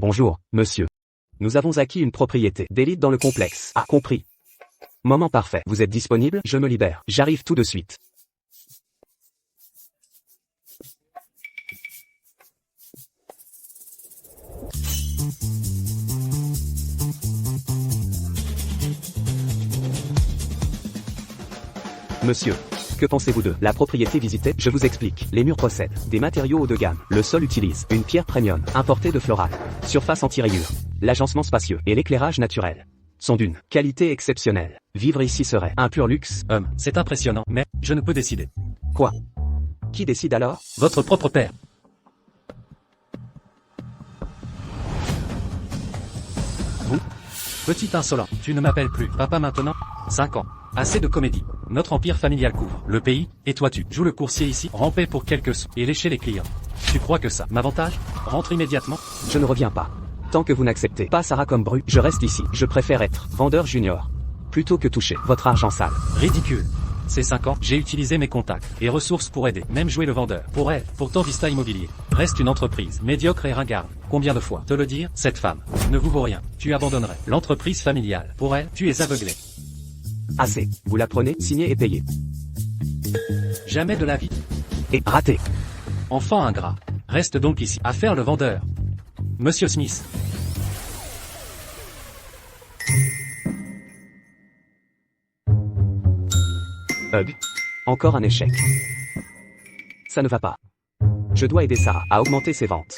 Bonjour, monsieur. Nous avons acquis une propriété d'élite dans le complexe. Ah, compris. Moment parfait. Vous êtes disponible? Je me libère. J'arrive tout de suite. Monsieur, que pensez-vous de la propriété visitée? Je vous explique. Les murs possèdent des matériaux haut de gamme. Le sol utilise une pierre premium, importée de Floral. Surface anti-rayures. L'agencement spacieux et l'éclairage naturel sont d'une qualité exceptionnelle. Vivre ici serait un pur luxe. C'est impressionnant, mais je ne peux décider. Quoi? Qui décide alors? Votre propre père. Vous? Petit insolent, tu ne m'appelles plus papa maintenant? 5 ans. Assez de comédie. Notre empire familial couvre le pays, et toi tu joues le coursier ici, ramper pour quelques sous, et lécher les clients. Tu crois que ça m'avantage? Rentre immédiatement. Je ne reviens pas. Tant que vous n'acceptez pas Sarah comme bru, je reste ici. Je préfère être vendeur junior plutôt que toucher votre argent sale. Ridicule. Ces 5 ans, j'ai utilisé mes contacts et ressources pour aider, même jouer le vendeur. Pour elle, pourtant Vista Immobilier reste une entreprise médiocre et ringarde. Combien de fois te le dire? Cette femme ne vous vaut rien. Tu abandonnerais l'entreprise familiale. Pour elle, tu es aveuglé. Assez. Vous la prenez, signez et payez. Jamais de la vie. Et raté. Enfant ingrat. Reste donc ici, à faire le vendeur. Monsieur Smith. Hug. Encore un échec. Ça ne va pas. Je dois aider Sarah à augmenter ses ventes.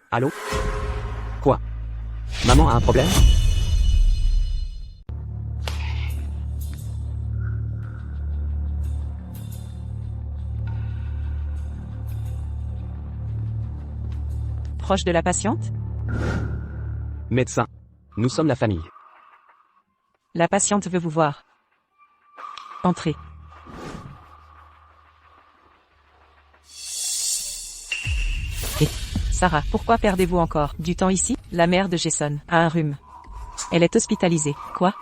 Allô? Quoi? Maman a un problème? Proche de la patiente? Médecin. Nous sommes la famille. La patiente veut vous voir. Entrez. Et Sarah, pourquoi perdez-vous encore du temps ici? La mère de Jason a un rhume. Elle est hospitalisée. Quoi?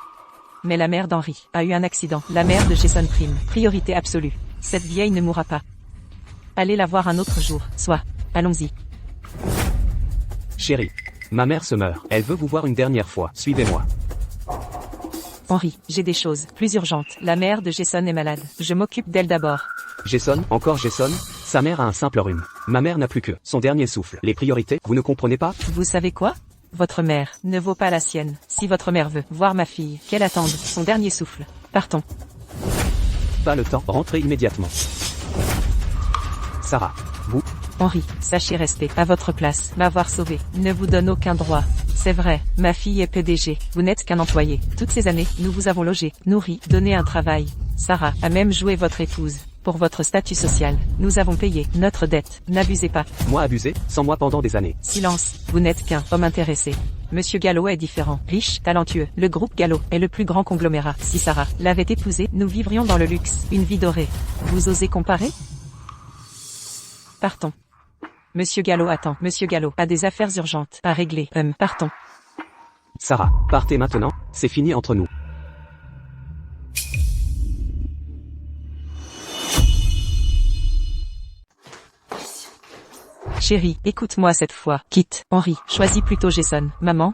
Mais la mère d'Henry a eu un accident. La mère de Jason prime. Priorité absolue. Cette vieille ne mourra pas. Allez la voir un autre jour. Soit. Allons-y. Chérie. Ma mère se meurt. Elle veut vous voir une dernière fois. Suivez-moi. Henry, j'ai des choses plus urgentes. La mère de Jason est malade. Je m'occupe d'elle d'abord. Jason, encore Jason? Sa mère a un simple rhume. Ma mère n'a plus que son dernier souffle. Les priorités, vous ne comprenez pas? Vous savez quoi? Votre mère ne vaut pas la sienne. Si votre mère veut voir ma fille, qu'elle attende son dernier souffle. Partons. Pas le temps, rentrez immédiatement. Sarah, vous? Henry, sachez rester à votre place. M'avoir sauvé ne vous donne aucun droit. C'est vrai, ma fille est PDG. Vous n'êtes qu'un employé. Toutes ces années, nous vous avons logé, nourri, donné un travail. Sarah a même joué votre épouse. Pour votre statut social, nous avons payé notre dette. N'abusez pas. Moi abusé, sans moi pendant des années. Silence, vous n'êtes qu'un homme intéressé. Monsieur Gallo est différent, riche, talentueux. Le groupe Gallo est le plus grand conglomérat. Si Sarah l'avait épousé, nous vivrions dans le luxe, une vie dorée. Vous osez comparer? Partons. Monsieur Gallo attend. Monsieur Gallo a des affaires urgentes à régler. Partons. Sarah, partez maintenant, c'est fini entre nous. Chérie, écoute-moi cette fois. Quitte, Henry, choisis plutôt Jason. Maman?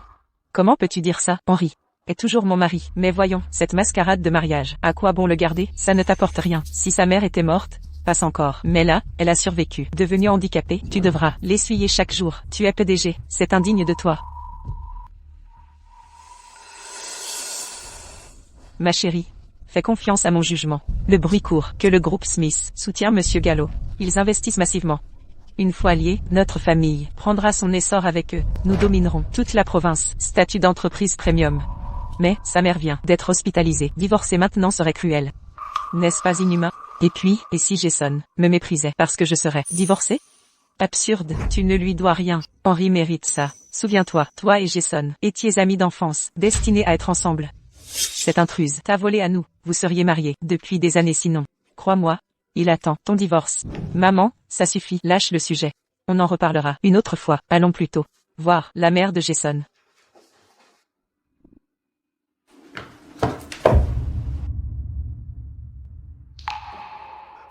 Comment peux-tu dire ça? Henry est toujours mon mari. Mais voyons, cette mascarade de mariage. À quoi bon le garder? Ça ne t'apporte rien. Si sa mère était morte, passe encore. Mais là, elle a survécu. Devenue handicapée, tu devras l'essuyer chaque jour. Tu es PDG, c'est indigne de toi. Ma chérie, fais confiance à mon jugement. Le bruit court que le groupe Smith soutient Monsieur Gallo. Ils investissent massivement. Une fois liés, notre famille prendra son essor avec eux. Nous dominerons toute la province. Statut d'entreprise premium. Mais, sa mère vient d'être hospitalisée. Divorcer maintenant serait cruel. N'est-ce pas inhumain? Et puis, et si Jason me méprisait parce que je serais divorcée? Absurde, tu ne lui dois rien. Henry mérite ça. Souviens-toi, toi et Jason étiez amis d'enfance, destinés à être ensemble. Cette intruse t'a volé à nous. Vous seriez mariés depuis des années sinon. Crois-moi, il attend ton divorce. Maman, ça suffit, lâche le sujet. On en reparlera une autre fois. Allons plutôt voir la mère de Jason.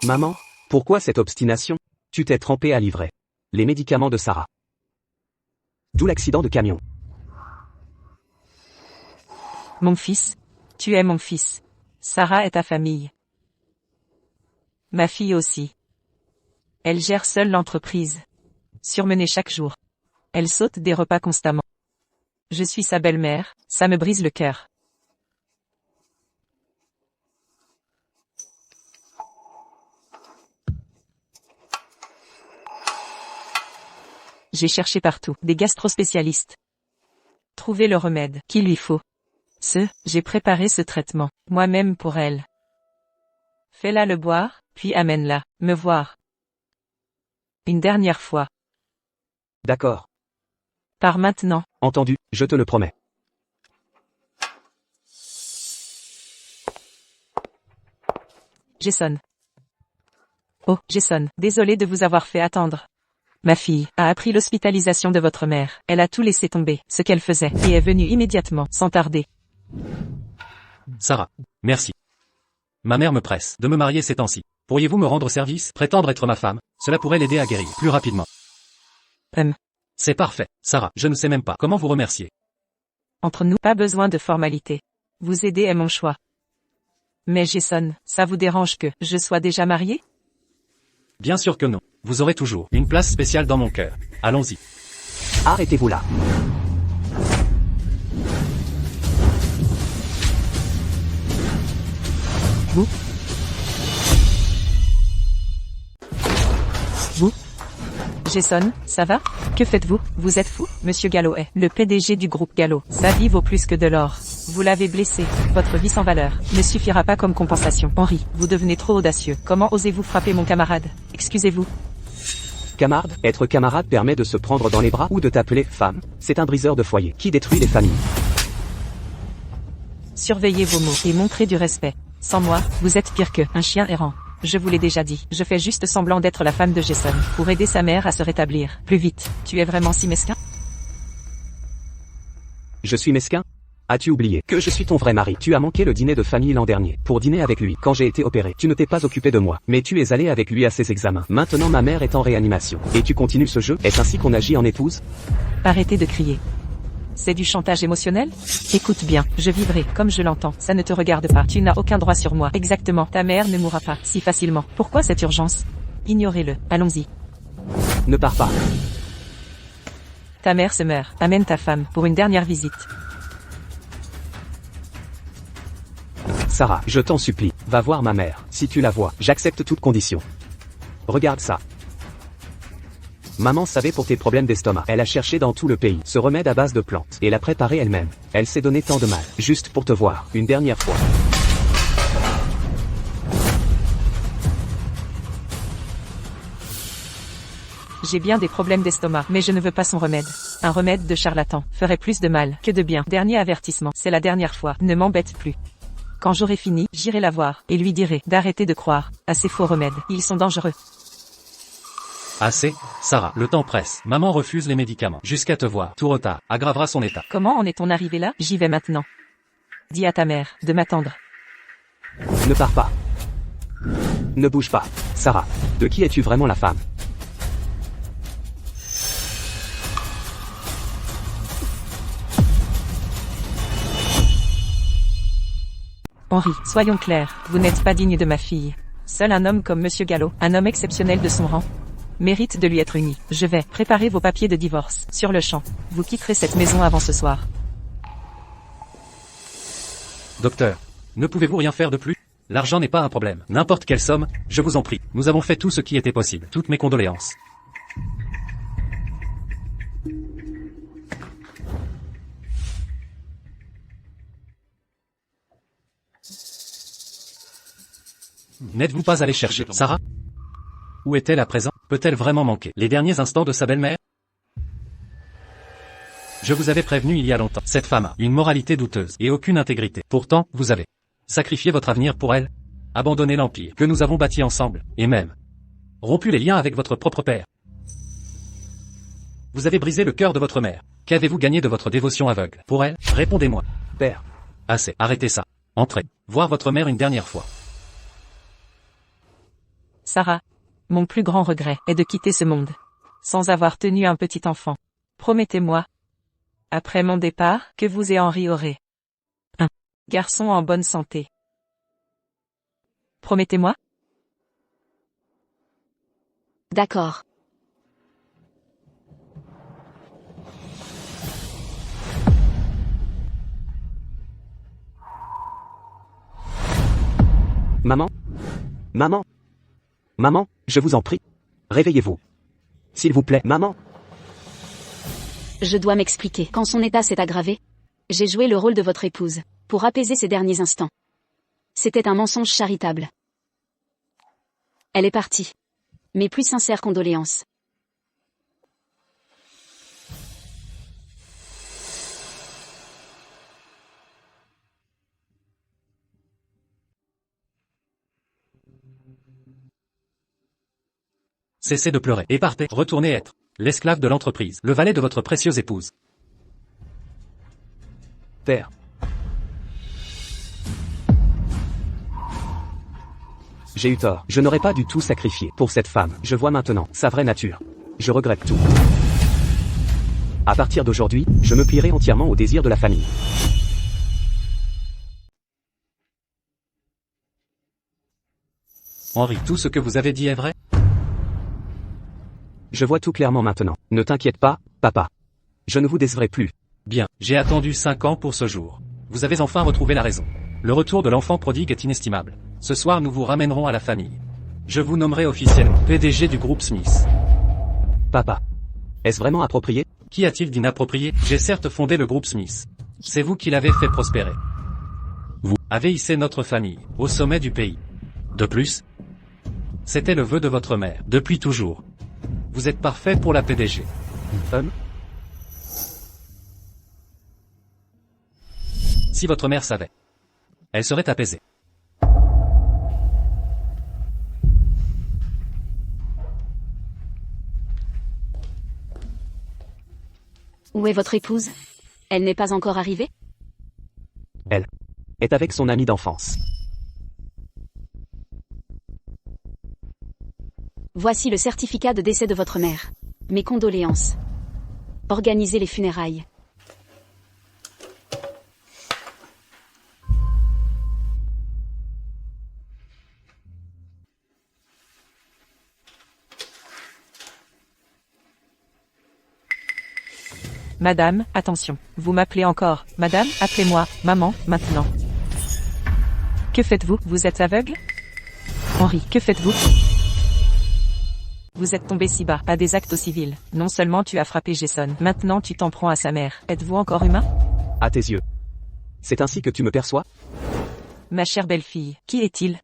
Maman, pourquoi cette obstination? Tu t'es trompé à livrer les médicaments de Sarah. D'où l'accident de camion. Mon fils. Tu es mon fils. Sarah est ta famille. Ma fille aussi. Elle gère seule l'entreprise. Surmenée chaque jour. Elle saute des repas constamment. Je suis sa belle-mère, ça me brise le cœur. J'ai cherché partout, des gastrospécialistes. Trouvé le remède qu'il lui faut. J'ai préparé ce traitement, moi-même pour elle. Fais-la le boire, puis amène-la, me voir. Une dernière fois. D'accord. Par maintenant. Entendu, je te le promets. Jason. Oh, Jason, désolé de vous avoir fait attendre. Ma fille a appris l'hospitalisation de votre mère. Elle a tout laissé tomber, ce qu'elle faisait, et est venue immédiatement, sans tarder. Sarah. Merci. Ma mère me presse de me marier ces temps-ci. Pourriez-vous me rendre service, prétendre être ma femme? Cela pourrait l'aider à guérir plus rapidement. C'est parfait. Sarah, je ne sais même pas comment vous remercier. Entre nous, pas besoin de formalité. Vous aider est mon choix. Mais Jason, ça vous dérange que je sois déjà mariée? Bien sûr que non. Vous aurez toujours une place spéciale dans mon cœur. Allons-y. Arrêtez-vous là. Vous? Jason, ça va? Que faites-vous? Vous êtes fou? Monsieur Gallo est le PDG du groupe Gallo. Sa vie vaut plus que de l'or. Vous l'avez blessé. Votre vie sans valeur ne suffira pas comme compensation. Henri, vous devenez trop audacieux. Comment osez-vous frapper mon camarade? Excusez-vous. Camarade, être camarade permet de se prendre dans les bras ou de t'appeler femme. C'est un briseur de foyer qui détruit les familles. Surveillez vos mots et montrez du respect. Sans moi, vous êtes pire que un chien errant. Je vous l'ai déjà dit, je fais juste semblant d'être la femme de Jason, pour aider sa mère à se rétablir. Plus vite, tu es vraiment si mesquin? Je suis mesquin? As-tu oublié que je suis ton vrai mari? Tu as manqué le dîner de famille l'an dernier, pour dîner avec lui, quand j'ai été opéré. Tu ne t'es pas occupé de moi, mais tu es allé avec lui à ses examens. Maintenant ma mère est en réanimation. Et tu continues ce jeu? Est-ce ainsi qu'on agit en épouse? Arrêtez de crier. C'est du chantage émotionnel? Écoute bien, je vivrai comme je l'entends. Ça ne te regarde pas. Tu n'as aucun droit sur moi. Exactement. Ta mère ne mourra pas si facilement. Pourquoi cette urgence? Ignorez-le. Allons-y. Ne pars pas. Ta mère se meurt. Amène ta femme pour une dernière visite. Sarah, je t'en supplie, va voir ma mère. Si tu la vois, j'accepte toutes conditions. Regarde ça. Maman savait pour tes problèmes d'estomac. Elle a cherché dans tout le pays ce remède à base de plantes et l'a préparé elle-même. Elle s'est donné tant de mal, juste pour te voir, une dernière fois. J'ai bien des problèmes d'estomac, mais je ne veux pas son remède. Un remède de charlatan ferait plus de mal que de bien. Dernier avertissement, c'est la dernière fois, ne m'embête plus. Quand j'aurai fini, j'irai la voir et lui dirai d'arrêter de croire à ces faux remèdes. Ils sont dangereux. Assez, Sarah, le temps presse. Maman refuse les médicaments. Jusqu'à te voir, tout retard aggravera son état. Comment en est-on arrivé là? J'y vais maintenant. Dis à ta mère de m'attendre. Ne pars pas. Ne bouge pas. Sarah, de qui es-tu vraiment la femme? Henri, soyons clairs, vous n'êtes pas digne de ma fille. Seul un homme comme Monsieur Gallo, un homme exceptionnel de son rang, mérite de lui être uni. Je vais préparer vos papiers de divorce, sur le champ. Vous quitterez cette maison avant ce soir. Docteur, ne pouvez-vous rien faire de plus? L'argent n'est pas un problème. N'importe quelle somme, je vous en prie. Nous avons fait tout ce qui était possible. Toutes mes condoléances. N'êtes-vous pas allé chercher Sarah? Où est-elle à présent? Peut-elle vraiment manquer les derniers instants de sa belle-mère? Je vous avais prévenu il y a longtemps. Cette femme a une moralité douteuse et aucune intégrité. Pourtant, vous avez sacrifié votre avenir pour elle, abandonné l'empire que nous avons bâti ensemble, et même rompu les liens avec votre propre père. Vous avez brisé le cœur de votre mère. Qu'avez-vous gagné de votre dévotion aveugle pour elle? Répondez-moi. Père. Assez. Arrêtez ça. Entrez. Voir votre mère une dernière fois. Sarah. Mon plus grand regret est de quitter ce monde. Sans avoir tenu un petit enfant. Promettez-moi. Après mon départ, que vous et Henri aurez un garçon en bonne santé. Promettez-moi? D'accord. Maman? Maman? Maman, je vous en prie. Réveillez-vous. S'il vous plaît, maman. Je dois m'expliquer. Quand son état s'est aggravé, j'ai joué le rôle de votre épouse, pour apaiser ses derniers instants. C'était un mensonge charitable. Elle est partie. Mes plus sincères condoléances. Cessez de pleurer et partez, retournez être l'esclave de l'entreprise, le valet de votre précieuse épouse. Père. J'ai eu tort. Je n'aurais pas du tout sacrifié pour cette femme. Je vois maintenant sa vraie nature. Je regrette tout. À partir d'aujourd'hui, je me plierai entièrement au désir de la famille. Henri, tout ce que vous avez dit est vrai? Je vois tout clairement maintenant. Ne t'inquiète pas, papa. Je ne vous décevrai plus. Bien, j'ai attendu 5 ans pour ce jour. Vous avez enfin retrouvé la raison. Le retour de l'enfant prodigue est inestimable. Ce soir nous vous ramènerons à la famille. Je vous nommerai officiellement PDG du groupe Smith. Papa. Est-ce vraiment approprié? Qu'y a-t-il d'inapproprié? J'ai certes fondé le groupe Smith. C'est vous qui l'avez fait prospérer. Vous avez hissé notre famille au sommet du pays. De plus, c'était le vœu de votre mère, depuis toujours. Vous êtes parfait pour la PDG. Si votre mère savait, elle serait apaisée. Où est votre épouse? Elle n'est pas encore arrivée? Elle est avec son ami d'enfance. Voici le certificat de décès de votre mère. Mes condoléances. Organisez les funérailles. Madame, attention. Vous m'appelez encore. Madame, appelez-moi, maman, maintenant. Que faites-vous? Vous êtes aveugle? Henri, que faites-vous? Vous êtes tombé si bas, à des actes civils. Non seulement tu as frappé Jason, maintenant tu t'en prends à sa mère. Êtes-vous encore humain? À tes yeux. C'est ainsi que tu me perçois? Ma chère belle-fille, qui est-il?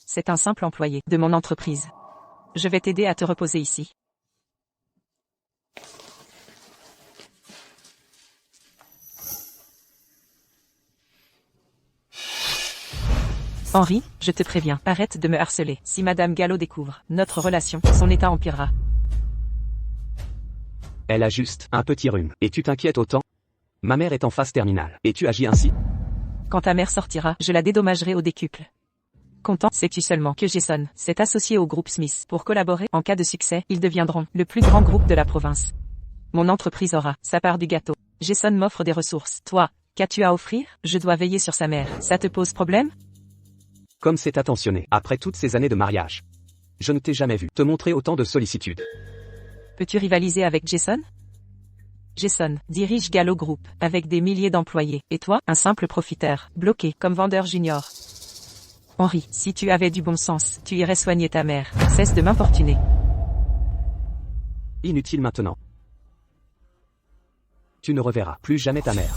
C'est un simple employé de mon entreprise. Je vais t'aider à te reposer ici. Henri, je te préviens, arrête de me harceler. Si Madame Gallo découvre notre relation, son état empirera. Elle a juste un petit rhume. Et tu t'inquiètes autant? Ma mère est en phase terminale. Et tu agis ainsi? Quand ta mère sortira, je la dédommagerai au décuple. Content, sais-tu seulement que Jason s'est associé au groupe Smith. Pour collaborer, en cas de succès, ils deviendront le plus grand groupe de la province. Mon entreprise aura sa part du gâteau. Jason m'offre des ressources. Toi, qu'as-tu à offrir? Je dois veiller sur sa mère. Ça te pose problème? Comme c'est attentionné, après toutes ces années de mariage. Je ne t'ai jamais vu te montrer autant de sollicitude. Peux-tu rivaliser avec Jason? Jason dirige Gallo Group, avec des milliers d'employés. Et toi, un simple profiteur, bloqué comme vendeur junior. Henri, si tu avais du bon sens, tu irais soigner ta mère. Cesse de m'importuner. Inutile maintenant. Tu ne reverras plus jamais ta mère.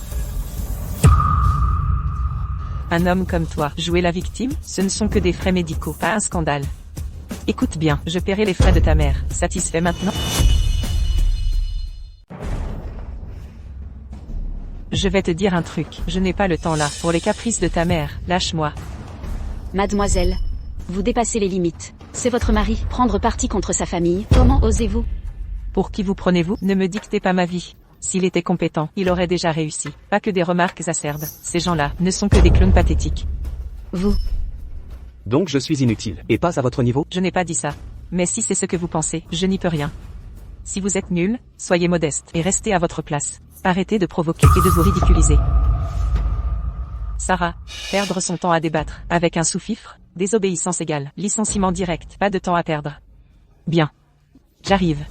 Un homme comme toi, jouer la victime, ce ne sont que des frais médicaux, pas un scandale. Écoute bien, je paierai les frais de ta mère. Satisfait maintenant? Je vais te dire un truc, je n'ai pas le temps là, pour les caprices de ta mère, lâche-moi. Mademoiselle, vous dépassez les limites. C'est votre mari, prendre parti contre sa famille. Comment osez-vous? Pour qui vous prenez-vous? Ne me dictez pas ma vie. S'il était compétent, il aurait déjà réussi. Pas que des remarques acerbes. Ces gens-là ne sont que des clones pathétiques. Vous Donc je suis inutile, et pas à votre niveau? Je n'ai pas dit ça. Mais si c'est ce que vous pensez, je n'y peux rien. Si vous êtes nul, soyez modeste et restez à votre place. Arrêtez de provoquer et de vous ridiculiser. Sarah, perdre son temps à débattre, avec un sous-fifre, désobéissance égale, licenciement direct, pas de temps à perdre. Bien. J'arrive.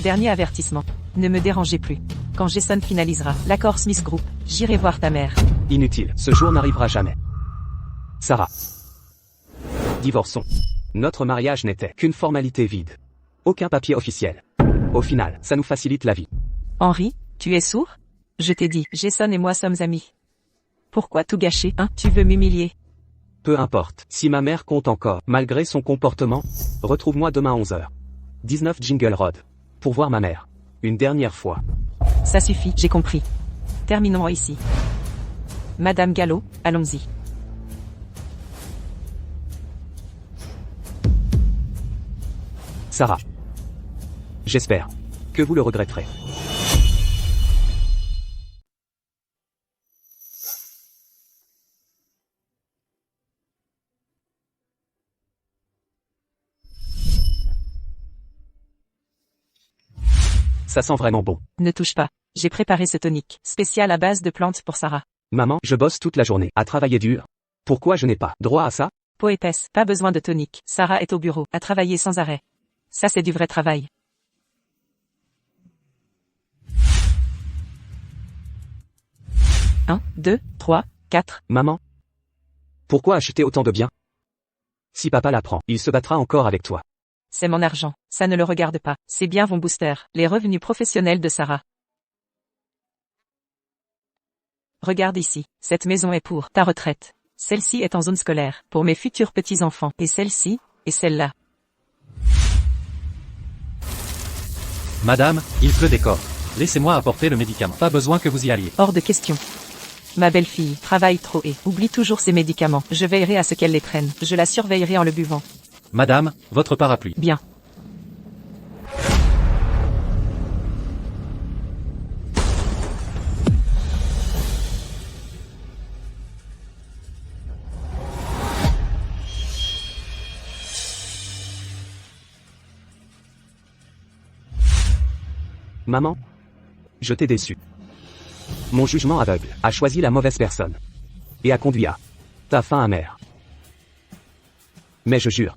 Dernier avertissement. Ne me dérangez plus. Quand Jason finalisera l'accord Smith Group, j'irai voir ta mère. Inutile, ce jour n'arrivera jamais. Sarah. Divorçons. Notre mariage n'était qu'une formalité vide. Aucun papier officiel. Au final, ça nous facilite la vie. Henry, tu es sourd? Je t'ai dit, Jason et moi sommes amis. Pourquoi tout gâcher, hein? Tu veux m'humilier? Peu importe, si ma mère compte encore, malgré son comportement, retrouve-moi demain à 11h. 19 Jingle Road. Pour voir ma mère. Une dernière fois. Ça suffit, j'ai compris. Terminons ici. Madame Gallo, allons-y. Sarah. J'espère que vous le regretterez. Ça sent vraiment bon. Ne touche pas. J'ai préparé ce tonique, spécial à base de plantes pour Sarah. Maman, je bosse toute la journée, à travailler dur. Pourquoi je n'ai pas droit à ça? Peau épaisse, pas besoin de tonique. Sarah est au bureau, à travailler sans arrêt. Ça c'est du vrai travail. Un, 2, 3, 4. Maman. Pourquoi acheter autant de biens? Si papa l'apprend, il se battra encore avec toi. C'est mon argent, ça ne le regarde pas. Ces biens vont booster les revenus professionnels de Sarah. Regarde ici, cette maison est pour ta retraite. Celle-ci est en zone scolaire, pour mes futurs petits-enfants. Et celle-ci, et celle-là. Madame, il pleut des corps. Laissez-moi apporter le médicament. Pas besoin que vous y alliez. Hors de question. Ma belle-fille travaille trop et oublie toujours ses médicaments. Je veillerai à ce qu'elle les prenne. Je la surveillerai en le buvant. Madame, votre parapluie. Bien. Maman. Je t'ai déçu. Mon jugement aveugle a choisi la mauvaise personne. Et a conduit à ta fin amère. Mais je jure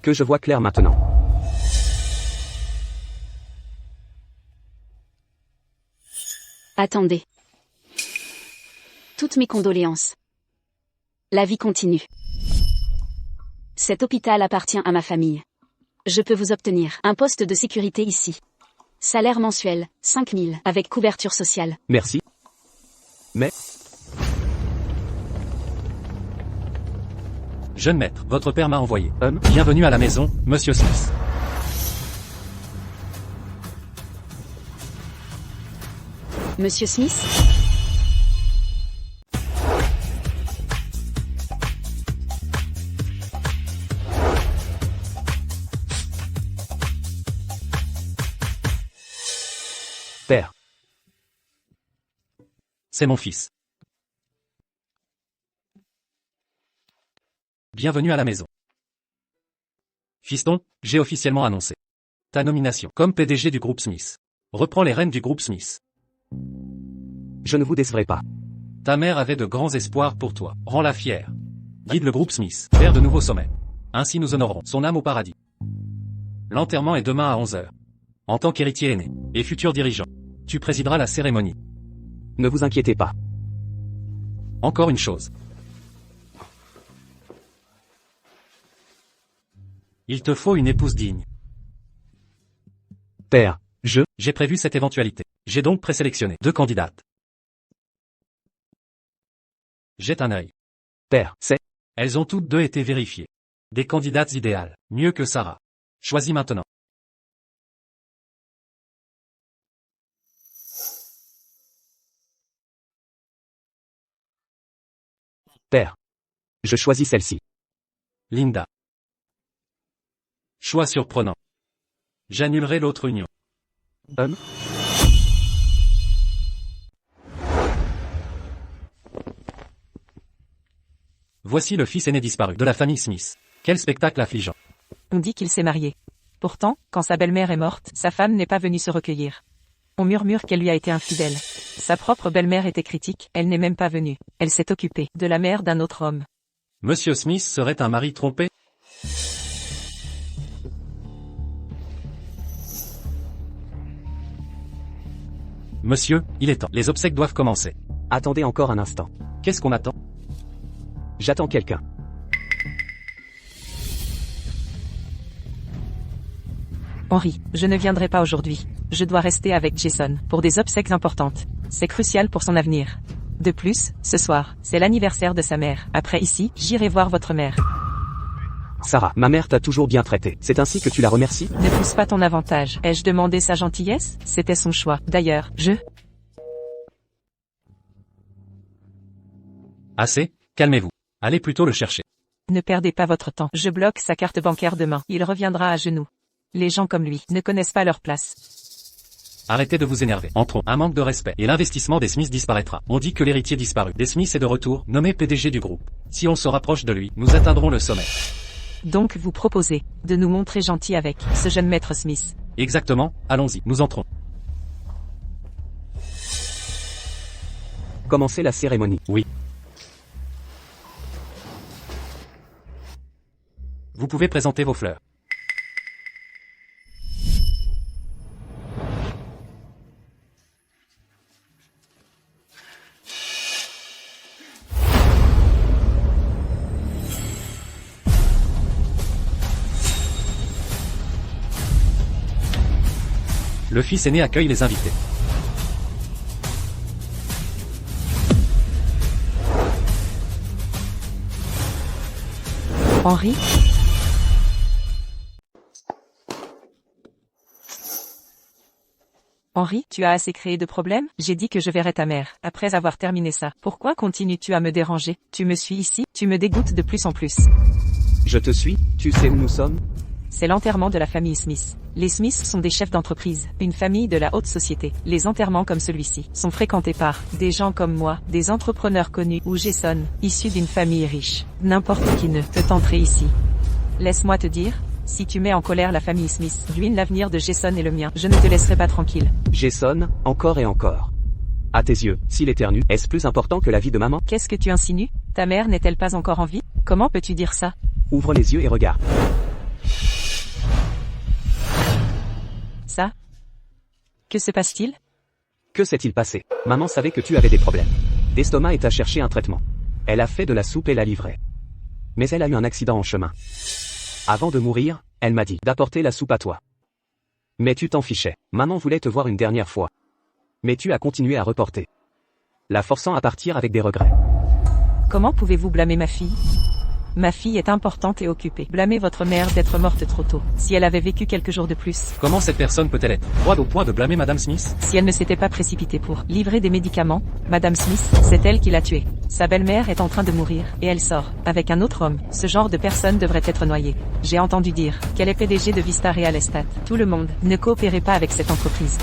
que je vois clair maintenant. Attendez. Toutes mes condoléances. La vie continue. Cet hôpital appartient à ma famille. Je peux vous obtenir un poste de sécurité ici. Salaire mensuel, 5 000, avec couverture sociale. Merci. Mais, Jeune maître, votre père m'a envoyé. Bienvenue à la maison, monsieur Smith. Monsieur Smith? père. C'est mon fils. Bienvenue à la maison. Fiston, j'ai officiellement annoncé ta nomination comme PDG du groupe Smith. Reprends les rênes du groupe Smith. Je ne vous décevrai pas. Ta mère avait de grands espoirs pour toi. Rends-la fière. Guide le groupe Smith vers de nouveaux sommets. Ainsi nous honorons son âme au paradis. L'enterrement est demain à 11h. En tant qu'héritier aîné et futur dirigeant, tu présideras la cérémonie. Ne vous inquiétez pas. Encore une chose. Il te faut une épouse digne. Père, J'ai prévu cette éventualité. J'ai donc présélectionné 2 candidates. Jette un œil. père, c'est... Elles ont toutes 2 été vérifiées. Des candidates idéales, mieux que Sarah. Choisis maintenant. Père. Je choisis celle-ci. Linda. Choix surprenant. J'annulerai l'autre union. Voici le fils aîné disparu de la famille Smith. Quel spectacle affligeant. On dit qu'il s'est marié. Pourtant, quand sa belle-mère est morte, sa femme n'est pas venue se recueillir. On murmure qu'elle lui a été infidèle. Sa propre belle-mère était critique, elle n'est même pas venue. Elle s'est occupée de la mère d'un autre homme. Monsieur Smith serait un mari trompé? Monsieur, il est temps. Les obsèques doivent commencer. Attendez encore un instant. Qu'est-ce qu'on attend? J'attends quelqu'un. Henry, je ne viendrai pas aujourd'hui. Je dois rester avec Jason, pour des obsèques importantes. C'est crucial pour son avenir. De plus, ce soir, c'est l'anniversaire de sa mère. Après ici, j'irai voir votre mère. Sarah, ma mère t'a toujours bien traité. C'est ainsi que tu la remercies? Ne pousse pas ton avantage. Ai-je demandé sa gentillesse? C'était son choix. D'ailleurs, Assez, calmez-vous. Allez plutôt le chercher. Ne perdez pas votre temps. Je bloque sa carte bancaire demain. Il reviendra à genoux. Les gens comme lui ne connaissent pas leur place. Arrêtez de vous énerver. Entrons. Un manque de respect. Et l'investissement des Smith disparaîtra. On dit que l'héritier disparu des Smith est de retour, nommé PDG du groupe. Si on se rapproche de lui, nous atteindrons le sommet. Donc vous proposez de nous montrer gentil avec ce jeune maître Smith. Exactement, allons-y, nous entrons. Commencez la cérémonie. Oui. Vous pouvez présenter vos fleurs. Le fils aîné accueille les invités. Henry? Henry, tu as assez créé de problèmes? J'ai dit que je verrais ta mère, après avoir terminé ça. Pourquoi continues-tu à me déranger? Tu me suis ici, tu me dégoûtes de plus en plus. Je te suis, tu sais où nous sommes? C'est l'enterrement de la famille Smith. Les Smiths sont des chefs d'entreprise, une famille de la haute société. Les enterrements comme celui-ci sont fréquentés par des gens comme moi, des entrepreneurs connus ou Jason, issus d'une famille riche. N'importe qui ne peut entrer ici. Laisse-moi te dire, si tu mets en colère la famille Smith, ruine l'avenir de Jason et le mien. Je ne te laisserai pas tranquille. Jason, encore et encore. À tes yeux, s'il éternue, est-ce plus important que la vie de maman? Qu'est-ce que tu insinues? Ta mère n'est-elle pas encore en vie? Comment peux-tu dire ça? Ouvre les yeux et regarde. Ça? Que se passe-t-il? Que s'est-il passé? Maman savait que tu avais des problèmes d'estomac et t'a cherché un traitement. Elle a fait de la soupe et l'a livrée. Mais elle a eu un accident en chemin. Avant de mourir, elle m'a dit d'apporter la soupe à toi. Mais tu t'en fichais. Maman voulait te voir une dernière fois. Mais tu as continué à reporter, la forçant à partir avec des regrets. Comment pouvez-vous blâmer ma fille? Ma fille est importante et occupée. Blâmez votre mère d'être morte trop tôt. Si elle avait vécu quelques jours de plus. Comment cette personne peut-elle être froide au point de blâmer Madame Smith? Si elle ne s'était pas précipitée pour livrer des médicaments, Madame Smith, c'est elle qui l'a tuée. Sa belle-mère est en train de mourir, et elle sort, avec un autre homme. Ce genre de personne devrait être noyée. J'ai entendu dire qu'elle est PDG de Vista Real Estate. Tout le monde, ne coopérez pas avec cette entreprise.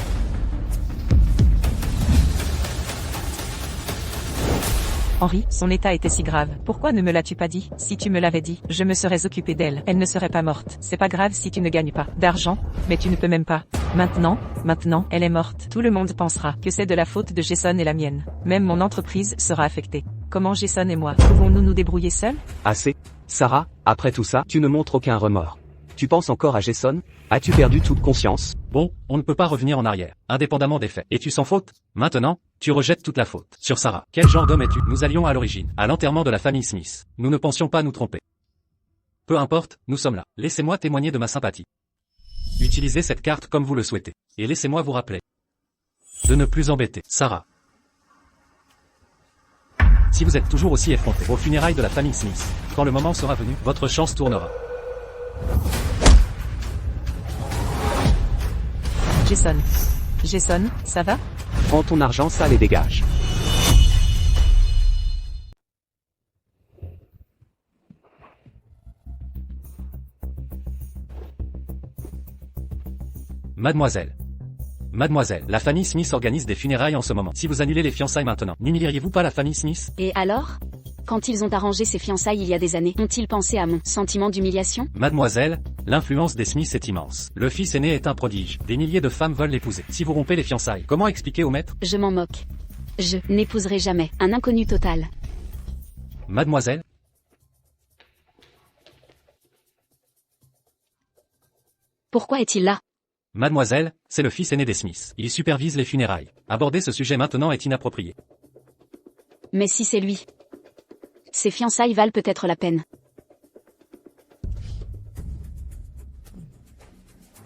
Henry, son état était si grave. Pourquoi ne me l'as-tu pas dit? Si tu me l'avais dit, je me serais occupé d'elle. Elle ne serait pas morte. C'est pas grave si tu ne gagnes pas d'argent, mais tu ne peux même pas. Maintenant, elle est morte. Tout le monde pensera que c'est de la faute de Jason et la mienne. Même mon entreprise sera affectée. Comment Jason et moi pouvons-nous nous débrouiller seuls? Assez. Sarah, après tout ça, tu ne montres aucun remords. Tu penses encore à Jason? As-tu perdu toute conscience? Bon, on ne peut pas revenir en arrière, indépendamment des faits. Es-tu sans faute? Maintenant, tu rejettes toute la faute sur Sarah. Quel genre d'homme es-tu? Nous allions à l'origine, à l'enterrement de la famille Smith. Nous ne pensions pas nous tromper. Peu importe, nous sommes là. Laissez-moi témoigner de ma sympathie. Utilisez cette carte comme vous le souhaitez. Et laissez-moi vous rappeler de ne plus embêter Sarah. Si vous êtes toujours aussi effronté aux funérailles de la famille Smith, quand le moment sera venu, votre chance tournera. Jason, ça va? Prends ton argent sale et dégage. Mademoiselle, la famille Smith organise des funérailles en ce moment. Si vous annulez les fiançailles maintenant, n'humilieriez-vous pas la famille Smith? Et alors? Quand ils ont arrangé ces fiançailles il y a des années, ont-ils pensé à mon sentiment d'humiliation? Mademoiselle, l'influence des Smith est immense. Le fils aîné est un prodige. Des milliers de femmes veulent l'épouser. Si vous rompez les fiançailles, comment expliquer au maître? Je m'en moque. Je n'épouserai jamais un inconnu total. Mademoiselle? Pourquoi est-il là? Mademoiselle, c'est le fils aîné des Smith. Il supervise les funérailles. Aborder ce sujet maintenant est inapproprié. Mais si c'est lui. Ces fiançailles valent peut-être la peine.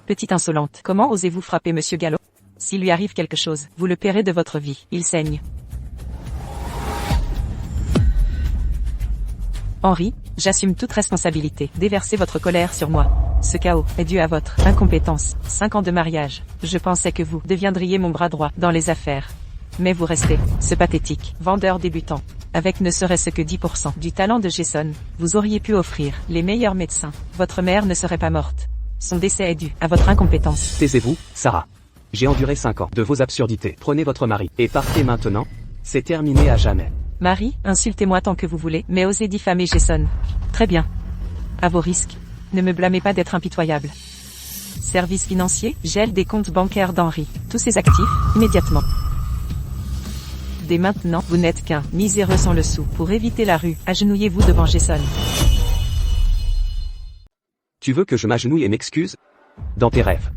Petite insolente, comment osez-vous frapper Monsieur Gallo? S'il lui arrive quelque chose, vous le paierez de votre vie. Il saigne. Henri, j'assume toute responsabilité. Déversez votre colère sur moi. Ce chaos est dû à votre incompétence. 5 ans de mariage. Je pensais que vous deviendriez mon bras droit dans les affaires. Mais vous restez, ce pathétique vendeur débutant. Avec ne serait-ce que 10% du talent de Jason, vous auriez pu offrir les meilleurs médecins. Votre mère ne serait pas morte. Son décès est dû à votre incompétence. Taisez-vous, Sarah. J'ai enduré 5 ans de vos absurdités. Prenez votre mari et partez maintenant. C'est terminé à jamais. Marie, insultez-moi tant que vous voulez, mais osez diffamer Jason. Très bien. À vos risques. Ne me blâmez pas d'être impitoyable. Service financier, gel des comptes bancaires d'Henri. Tous ses actifs, immédiatement. Dès maintenant, vous n'êtes qu'un miséreux sans le sou. Pour éviter la rue, agenouillez-vous devant Jason. Tu veux que je m'agenouille et m'excuse? Dans tes rêves.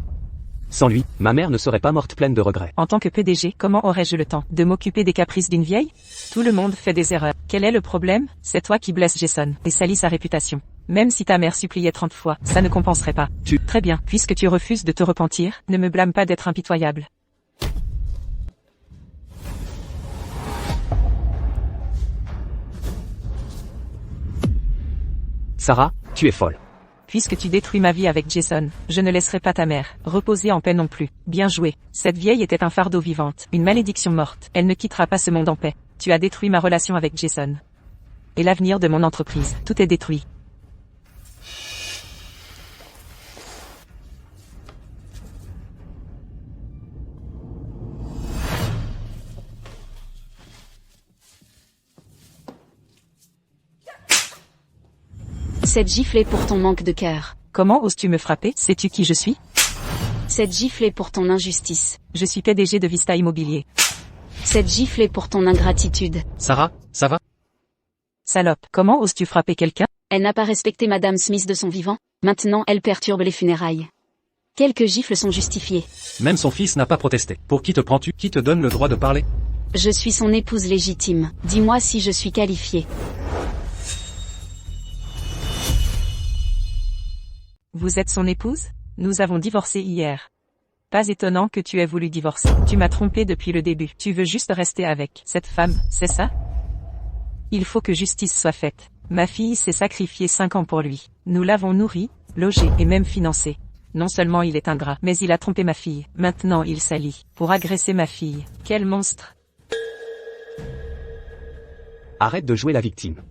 Sans lui, ma mère ne serait pas morte pleine de regrets. En tant que PDG, comment aurais-je le temps de m'occuper des caprices d'une vieille? Tout le monde fait des erreurs. Quel est le problème? C'est toi qui blesses Jason et salis sa réputation. Même si ta mère suppliait 30 fois, ça ne compenserait pas. Très bien, puisque tu refuses de te repentir, ne me blâme pas d'être impitoyable. Sarah, tu es folle. Puisque tu détruis ma vie avec Jason, je ne laisserai pas ta mère reposer en paix non plus. Bien joué. Cette vieille était un fardeau vivante, une malédiction morte. Elle ne quittera pas ce monde en paix. Tu as détruit ma relation avec Jason. Et l'avenir de mon entreprise. Tout est détruit. Cette gifle est pour ton manque de cœur. Comment oses-tu me frapper? Sais-tu qui je suis? Cette gifle est pour ton injustice. Je suis PDG de Vista Immobilier. Cette gifle est pour ton ingratitude. Sarah, ça va? Salope, comment oses-tu frapper quelqu'un? Elle n'a pas respecté Madame Smith de son vivant. Maintenant, elle perturbe les funérailles. Quelques gifles sont justifiées. Même son fils n'a pas protesté. Pour qui te prends-tu? Qui te donne le droit de parler? Je suis son épouse légitime. Dis-moi si je suis qualifiée. Vous êtes son épouse? Nous avons divorcé hier. Pas étonnant que tu aies voulu divorcer. Tu m'as trompé depuis le début. Tu veux juste rester avec cette femme, c'est ça? Il faut que justice soit faite. Ma fille s'est sacrifiée 5 ans pour lui. Nous l'avons nourri, logé et même financé. Non seulement il est ingrat, mais il a trompé ma fille. Maintenant il s'allie pour agresser ma fille. Quel monstre! Arrête de jouer la victime.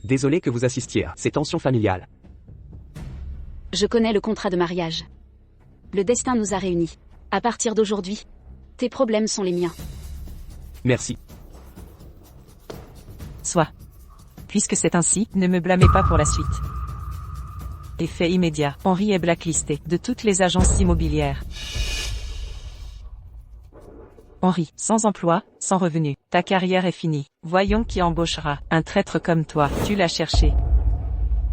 Désolé que vous assistiez à ces tensions familiales. Je connais le contrat de mariage. Le destin nous a réunis. À partir d'aujourd'hui, tes problèmes sont les miens. Merci. Soit. Puisque c'est ainsi, ne me blâmez pas pour la suite. Effet immédiat. Henri est blacklisté de toutes les agences immobilières. Henri, sans emploi, sans revenu. Ta carrière est finie. Voyons qui embauchera un traître comme toi. Tu l'as cherché.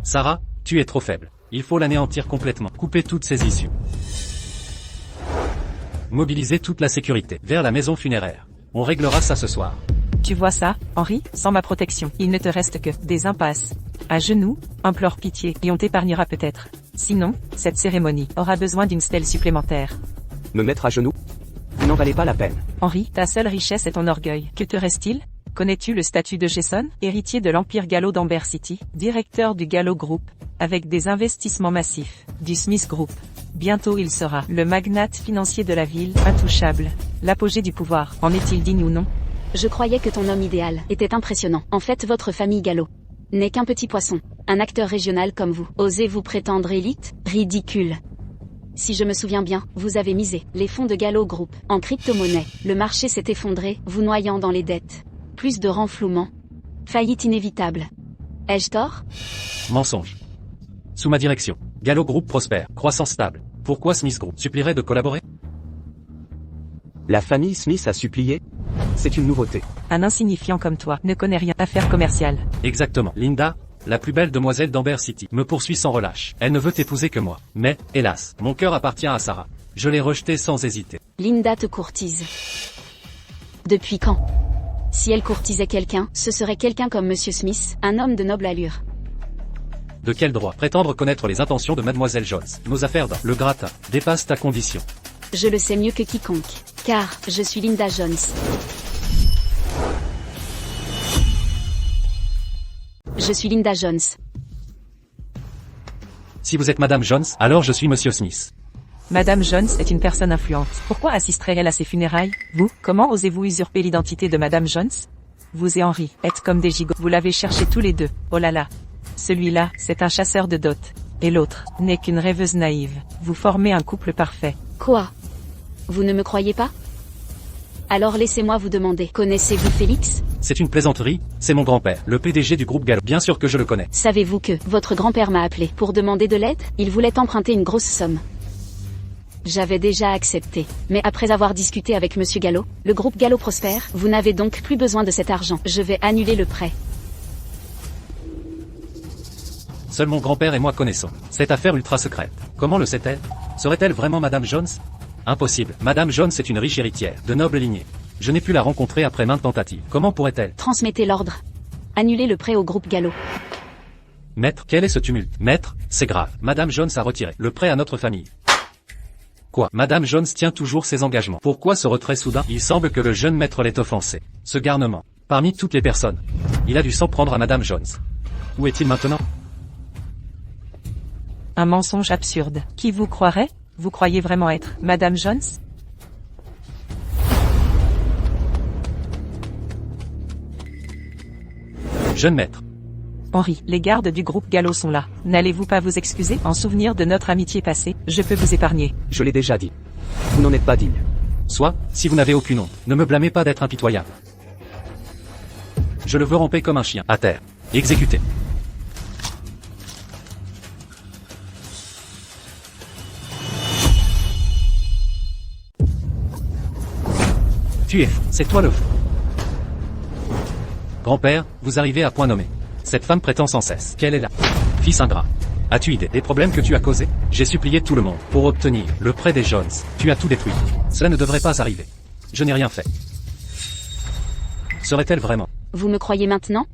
Sarah, tu es trop faible. Il faut l'anéantir complètement. Couper toutes ses issues. Mobiliser toute la sécurité vers la maison funéraire. On réglera ça ce soir. Tu vois ça, Henri, sans ma protection, il ne te reste que des impasses. À genoux, implore pitié et on t'épargnera peut-être. Sinon, cette cérémonie aura besoin d'une stèle supplémentaire. Me mettre à genoux? N'en valait pas la peine. Henri, ta seule richesse est ton orgueil. Que te reste-t-il? Connais-tu le statut de Jason, héritier de l'Empire Gallo d'Amber City, directeur du Gallo Group, avec des investissements massifs, du Smith Group. Bientôt il sera le magnate financier de la ville, intouchable, l'apogée du pouvoir. En est-il digne ou non? Je croyais que ton homme idéal était impressionnant. En fait, votre famille Gallo n'est qu'un petit poisson, un acteur régional comme vous. Osez-vous prétendre élite? Ridicule. Si je me souviens bien, vous avez misé les fonds de Gallo Group en crypto-monnaie. Le marché s'est effondré, vous noyant dans les dettes. Plus de renflouement. Faillite inévitable. Ai-je tort? Mensonge. Sous ma direction, Gallo Group prospère, croissance stable. Pourquoi Smith Group supplierait de collaborer? La famille Smith a supplié? C'est une nouveauté. Un insignifiant comme toi ne connaît rien à affaires commerciales. Exactement. Linda, la plus belle demoiselle d'Amber City, me poursuit sans relâche. Elle ne veut épouser que moi. Mais, hélas, mon cœur appartient à Sarah. Je l'ai rejetée sans hésiter. Linda te courtise. Depuis quand? Si elle courtisait quelqu'un, ce serait quelqu'un comme Monsieur Smith, un homme de noble allure. De quel droit prétendre connaître les intentions de Mademoiselle Jones? Nos affaires dans le gratin dépassent ta condition. Je le sais mieux que quiconque, car je suis Linda Jones. Je suis Linda Jones. Si vous êtes Madame Jones, alors je suis Monsieur Smith. Madame Jones est une personne influente. Pourquoi assisterait-elle à ses funérailles? Vous, comment osez-vous usurper l'identité de Madame Jones? Vous et Henry êtes comme des gigots. Vous l'avez cherché tous les deux. Oh là là. Celui-là, c'est un chasseur de dot. Et l'autre, n'est qu'une rêveuse naïve. Vous formez un couple parfait. Quoi? Vous ne me croyez pas? Alors laissez-moi vous demander, connaissez-vous Félix? C'est une plaisanterie, c'est mon grand-père, le PDG du groupe Gallo. Bien sûr que je le connais. Savez-vous que votre grand-père m'a appelé pour demander de l'aide? Il voulait emprunter une grosse somme. J'avais déjà accepté. Mais après avoir discuté avec Monsieur Gallo, le groupe Gallo prospère, vous n'avez donc plus besoin de cet argent. Je vais annuler le prêt. Seul mon grand-père et moi connaissons cette affaire ultra secrète. Comment le sait-elle? Serait-elle vraiment Madame Jones? Impossible. Madame Jones est une riche héritière, de noble lignée. Je n'ai pu la rencontrer après maintes tentatives. Comment pourrait-elle? Transmettez l'ordre. Annulez le prêt au groupe Gallo. Maître, quel est ce tumulte? Maître, c'est grave. Madame Jones a retiré le prêt à notre famille. Quoi? Madame Jones tient toujours ses engagements. Pourquoi ce retrait soudain? Il semble que le jeune maître l'ait offensé. Ce garnement. Parmi toutes les personnes. Il a dû s'en prendre à Madame Jones. Où est-il maintenant? Un mensonge absurde. Qui vous croirait? Vous croyez vraiment être Madame Jones? Jeune maître. Henry, les gardes du groupe Gallo sont là. N'allez-vous pas vous excuser? En souvenir de notre amitié passée, je peux vous épargner. Je l'ai déjà dit. Vous n'en êtes pas digne. Soit, si vous n'avez aucune honte, ne me blâmez pas d'être impitoyable. Je le veux ramper comme un chien, à terre. Exécuté. Tu es fou, c'est toi le fou. Grand-père, vous arrivez à point nommé. Cette femme prétend sans cesse qu'elle est là. Fils ingrat. As-tu idée des problèmes que tu as causés? J'ai supplié tout le monde pour obtenir le prêt des Jones. Tu as tout détruit. Cela ne devrait pas arriver. Je n'ai rien fait. Serait-elle vraiment? Vous me croyez maintenant?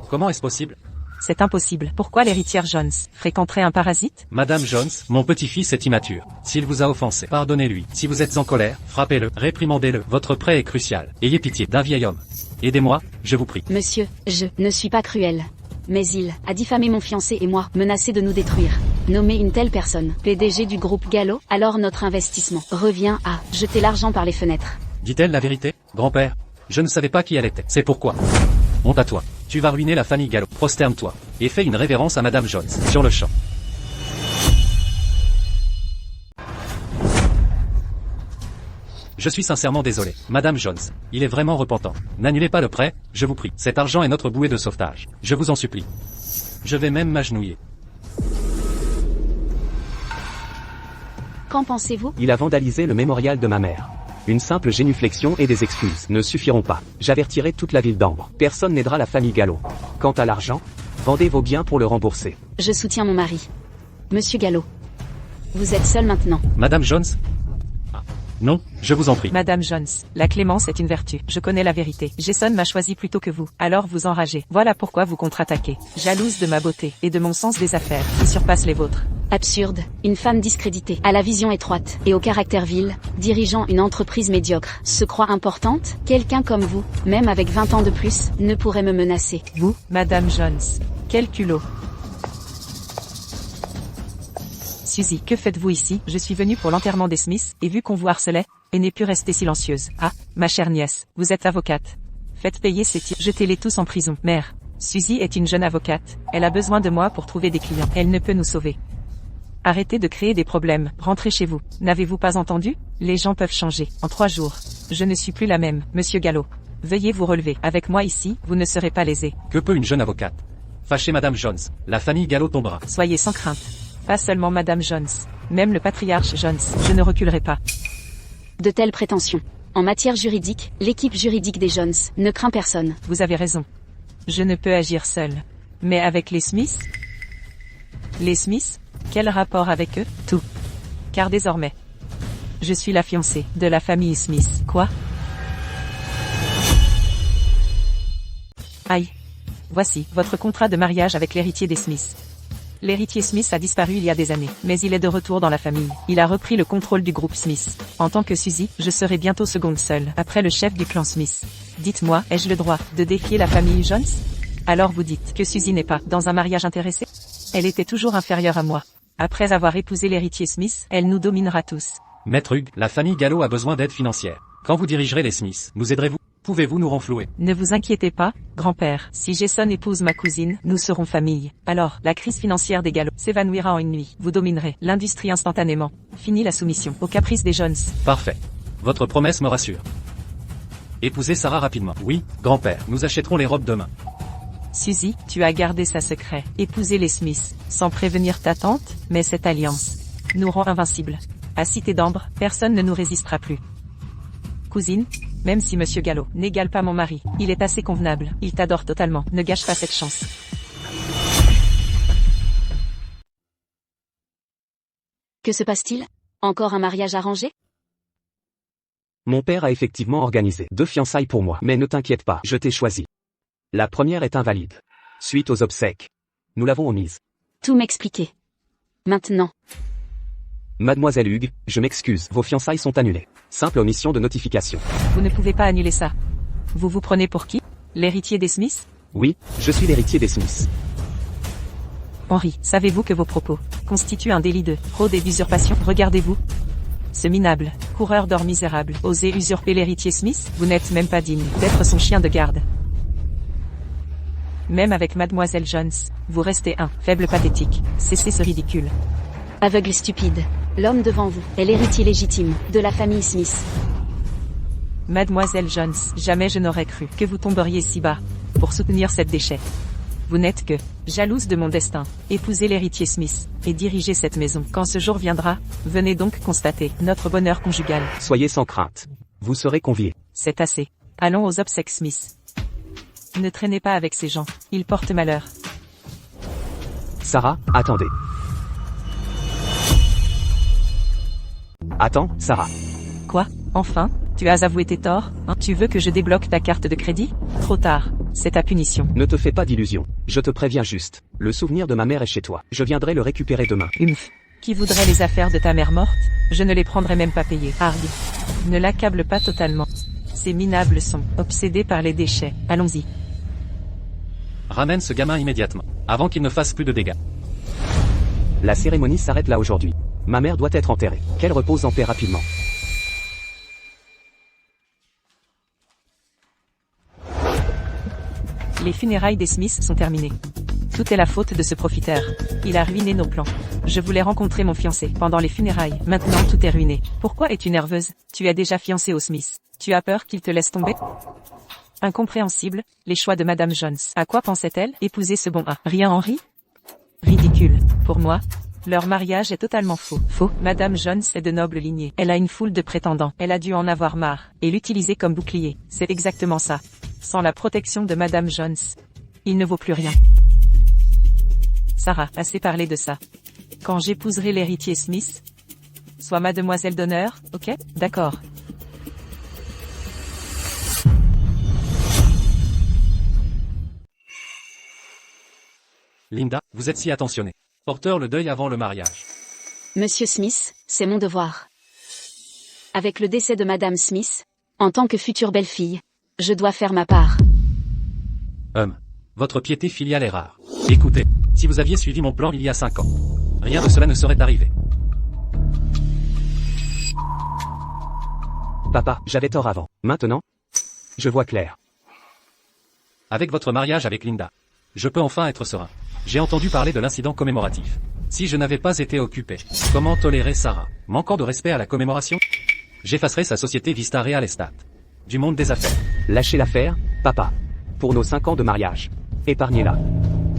Comment est-ce possible? C'est impossible. Pourquoi l'héritière Jones fréquenterait un parasite? Madame Jones, mon petit-fils est immature. S'il vous a offensé, pardonnez-lui. Si vous êtes en colère, frappez-le, réprimandez-le. Votre prêt est crucial. Ayez pitié d'un vieil homme. Aidez-moi, je vous prie. Monsieur, je ne suis pas cruel. Mais il a diffamé mon fiancé et moi, menacé de nous détruire. Nommer une telle personne, PDG du groupe Gallo, alors notre investissement revient à jeter l'argent par les fenêtres. Dit-elle la vérité? Grand-père, je ne savais pas qui elle était. C'est pourquoi. Honte à toi. Tu vas ruiner la famille Gallo. Prosterne-toi. Et fais une révérence à Madame Jones. Sur le champ. Je suis sincèrement désolé. Madame Jones, il est vraiment repentant. N'annulez pas le prêt, je vous prie. Cet argent est notre bouée de sauvetage. Je vous en supplie. Je vais même m'agenouiller. Qu'en pensez-vous? Il a vandalisé le mémorial de ma mère. Une simple génuflexion et des excuses ne suffiront pas. J'avertirai toute la ville d'Ambre. Personne n'aidera la famille Gallo. Quant à l'argent, vendez vos biens pour le rembourser. Je soutiens mon mari. Monsieur Gallo. Vous êtes seul maintenant. Madame Jones? Non, je vous en prie. Madame Jones, la clémence est une vertu. Je connais la vérité. Jason m'a choisi plutôt que vous. Alors vous enragez. Voilà pourquoi vous contre-attaquez. Jalouse de ma beauté et de mon sens des affaires, qui surpasse les vôtres. Absurde. Une femme discréditée, à la vision étroite et au caractère vil, dirigeant une entreprise médiocre, se croit importante? Quelqu'un comme vous, même avec 20 ans de plus, ne pourrait me menacer. Vous, Madame Jones. Quel culot. Suzy, que faites-vous ici? Je suis venue pour l'enterrement des Smiths, et vu qu'on vous harcelait, et n'ai pu rester silencieuse. Ah, ma chère nièce, vous êtes avocate. Faites payer ces tirs, jetez-les tous en prison. Mère, Suzy est une jeune avocate, elle a besoin de moi pour trouver des clients. Elle ne peut nous sauver. Arrêtez de créer des problèmes, rentrez chez vous. N'avez-vous pas entendu? Les gens peuvent changer. En 3 jours. Je ne suis plus la même, Monsieur Gallo. Veuillez vous relever. Avec moi ici, vous ne serez pas lésé. Que peut une jeune avocate? Fâchez Madame Jones, la famille Gallo tombera. Soyez sans crainte. Pas seulement Madame Jones. Même le patriarche Jones. Je ne reculerai pas. De telles prétentions. En matière juridique, l'équipe juridique des Jones ne craint personne. Vous avez raison. Je ne peux agir seul. Mais avec les Smith? Les Smith? Quel rapport avec eux? Tout. Car désormais, je suis la fiancée de la famille Smith. Quoi? Aïe. Voici votre contrat de mariage avec l'héritier des Smith. L'héritier Smith a disparu il y a des années, mais il est de retour dans la famille. Il a repris le contrôle du groupe Smith. En tant que Suzy, je serai bientôt seconde seule, après le chef du clan Smith. Dites-moi, ai-je le droit de défier la famille Jones? Alors vous dites que Suzy n'est pas dans un mariage intéressé? Elle était toujours inférieure à moi. Après avoir épousé l'héritier Smith, elle nous dominera tous. Maître Hugh, la famille Gallo a besoin d'aide financière. Quand vous dirigerez les Smiths, nous aiderez-vous? Pouvez-vous nous renflouer? Ne vous inquiétez pas, grand-père. Si Jason épouse ma cousine, nous serons famille. Alors, la crise financière des Gallo s'évanouira en une nuit. Vous dominerez l'industrie instantanément. Fini la soumission aux caprices des Jones. Parfait. Votre promesse me rassure. Épousez Sarah rapidement. Oui, grand-père, nous achèterons les robes demain. Suzy, tu as gardé ça secret. Épouser les Smiths, sans prévenir ta tante, mais cette alliance nous rend invincibles. À Cité d'Ambre, personne ne nous résistera plus. Cousine, même si Monsieur Gallo n'égale pas mon mari, il est assez convenable. Il t'adore totalement. Ne gâche pas cette chance. Que se passe-t-il? Encore un mariage arrangé? Mon père a effectivement organisé 2 fiançailles pour moi, mais ne t'inquiète pas, je t'ai choisi. La première est invalide. Suite aux obsèques. Nous l'avons omise. Tout m'expliquer. Maintenant. Mademoiselle Hugues, je m'excuse, vos fiançailles sont annulées. Simple omission de notification. Vous ne pouvez pas annuler ça. Vous vous prenez pour qui? L'héritier des Smiths? Oui, je suis l'héritier des Smiths. Henri, savez-vous que vos propos constituent un délit de fraude et d'usurpation? Regardez-vous. Ce minable, coureur d'or misérable, osez usurper l'héritier Smith? Vous n'êtes même pas digne d'être son chien de garde. Même avec Mademoiselle Jones, vous restez un faible pathétique. Cessez ce ridicule. Aveugle stupide. L'homme devant vous est l'héritier légitime de la famille Smith. Mademoiselle Jones, jamais je n'aurais cru que vous tomberiez si bas pour soutenir cette déchet. Vous n'êtes que jalouse de mon destin. Épousez l'héritier Smith et dirigez cette maison. Quand ce jour viendra, venez donc constater notre bonheur conjugal. Soyez sans crainte. Vous serez conviés. C'est assez. Allons aux obsèques Smith. Ne traînez pas avec ces gens. Ils portent malheur. Sarah, attendez. Attends, Sarah. Quoi? Enfin? Tu as avoué tes torts, hein? Tu veux que je débloque ta carte de crédit? Trop tard. C'est ta punition. Ne te fais pas d'illusions. Je te préviens juste. Le souvenir de ma mère est chez toi. Je viendrai le récupérer demain. Qui voudrait les affaires de ta mère morte? Je ne les prendrai même pas payées. Argue. Ne l'accable pas totalement. Ces minables sont obsédés par les déchets. Allons-y. Ramène ce gamin immédiatement, avant qu'il ne fasse plus de dégâts. La cérémonie s'arrête là aujourd'hui. Ma mère doit être enterrée. Qu'elle repose en paix rapidement. Les funérailles des Smiths sont terminées. Tout est la faute de ce profiteur. Il a ruiné nos plans. Je voulais rencontrer mon fiancé pendant les funérailles. Maintenant tout est ruiné. Pourquoi es-tu nerveuse? Tu es déjà fiancée au Smith. Tu as peur qu'il te laisse tomber? Incompréhensible, les choix de Madame Jones. À quoi pensait-elle? Épouser ce bon A. Rien Henri? Ridicule. Pour moi, leur mariage est totalement faux. Faux. Madame Jones est de noble lignée. Elle a une foule de prétendants. Elle a dû en avoir marre et l'utiliser comme bouclier. C'est exactement ça. Sans la protection de Madame Jones, il ne vaut plus rien. Sarah, assez parlé de ça. Quand j'épouserai l'héritier Smith, sois mademoiselle d'honneur, ok? D'accord. Linda, vous êtes si attentionnée. Porteur le deuil avant le mariage. Monsieur Smith, c'est mon devoir. Avec le décès de Madame Smith, en tant que future belle-fille, je dois faire ma part. Votre piété filiale est rare. Écoutez, si vous aviez suivi mon plan il y a 5 ans, rien de cela ne serait arrivé. Papa, j'avais tort avant. Maintenant, je vois clair. Avec votre mariage avec Linda, je peux enfin être serein. J'ai entendu parler de l'incident commémoratif. Si je n'avais pas été occupé, comment tolérer Sarah? Manquant de respect à la commémoration? J'effacerai sa société Vista Real Estate du monde des affaires. Lâchez l'affaire, papa. Pour nos 5 ans de mariage. Épargnez-la.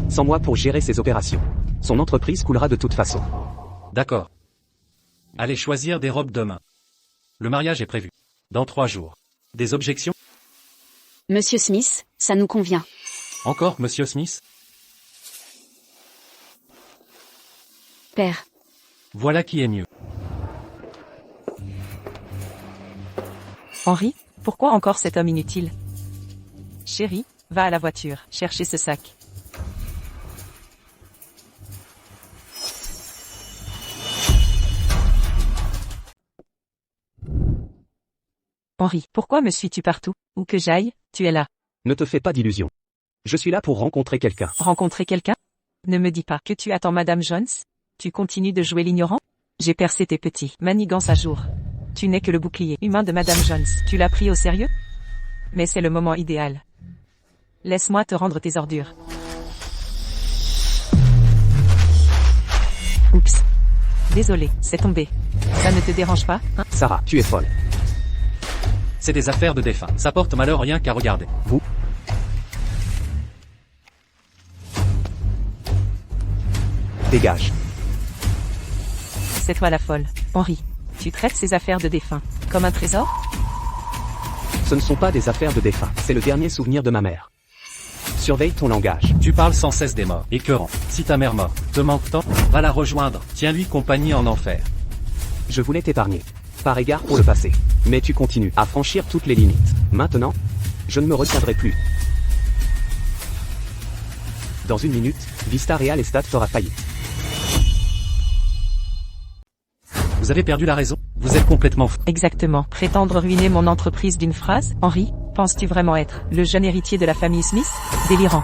Sans moi pour gérer ses opérations. Son entreprise coulera de toute façon. D'accord. Allez choisir des robes demain. Le mariage est prévu. Dans 3 jours. Des objections? Monsieur Smith, ça nous convient. Encore, monsieur Smith? Père. Voilà qui est mieux. Henri, pourquoi encore cet homme inutile? Chérie, va à la voiture, chercher ce sac. Henri, pourquoi me suis-tu partout? Où que j'aille, tu es là. Ne te fais pas d'illusions. Je suis là pour rencontrer quelqu'un. Rencontrer quelqu'un? Ne me dis pas que tu attends Madame Jones? Tu continues de jouer l'ignorant? J'ai percé tes petits manigances à jour. Tu n'es que le bouclier humain de Madame Jones. Tu l'as pris au sérieux? Mais c'est le moment idéal. Laisse-moi te rendre tes ordures. Oups. Désolé, c'est tombé. Ça ne te dérange pas, hein? Sarah, tu es folle. C'est des affaires de défunt. Ça porte malheur rien qu'à regarder. Vous? Dégage. C'est toi la folle. Henri, tu traites ces affaires de défunt comme un trésor? Ce ne sont pas des affaires de défunt. C'est le dernier souvenir de ma mère. Surveille ton langage. Tu parles sans cesse des morts. Écœurant. Si ta mère morte te manque tant, va la rejoindre. Tiens-lui compagnie en enfer. Je voulais t'épargner. Par égard pour le passé. Mais tu continues à franchir toutes les limites. Maintenant, je ne me retiendrai plus. Dans 1 minute, Vista Real Estate fera faillite. Vous avez perdu la raison. Vous êtes complètement fou. Exactement. Prétendre ruiner mon entreprise d'une phrase? Henri, penses-tu vraiment être le jeune héritier de la famille Smith? Délirant.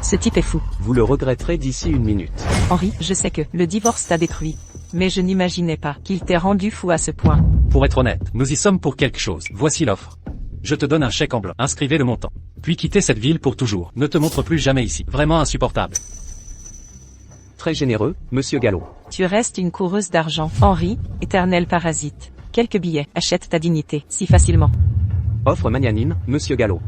Ce type est fou. Vous le regretterez d'ici 1 minute. Henri, je sais que le divorce t'a détruit. Mais je n'imaginais pas qu'il t'ait rendu fou à ce point. Pour être honnête, nous y sommes pour quelque chose. Voici l'offre. Je te donne un chèque en blanc. Inscrivez le montant. Puis quittez cette ville pour toujours. Ne te montre plus jamais ici. Vraiment insupportable. Très généreux, monsieur Gallo. Tu restes une coureuse d'argent. Henri, éternel parasite. Quelques billets achètent ta dignité si facilement. Offre magnanime, monsieur Gallo.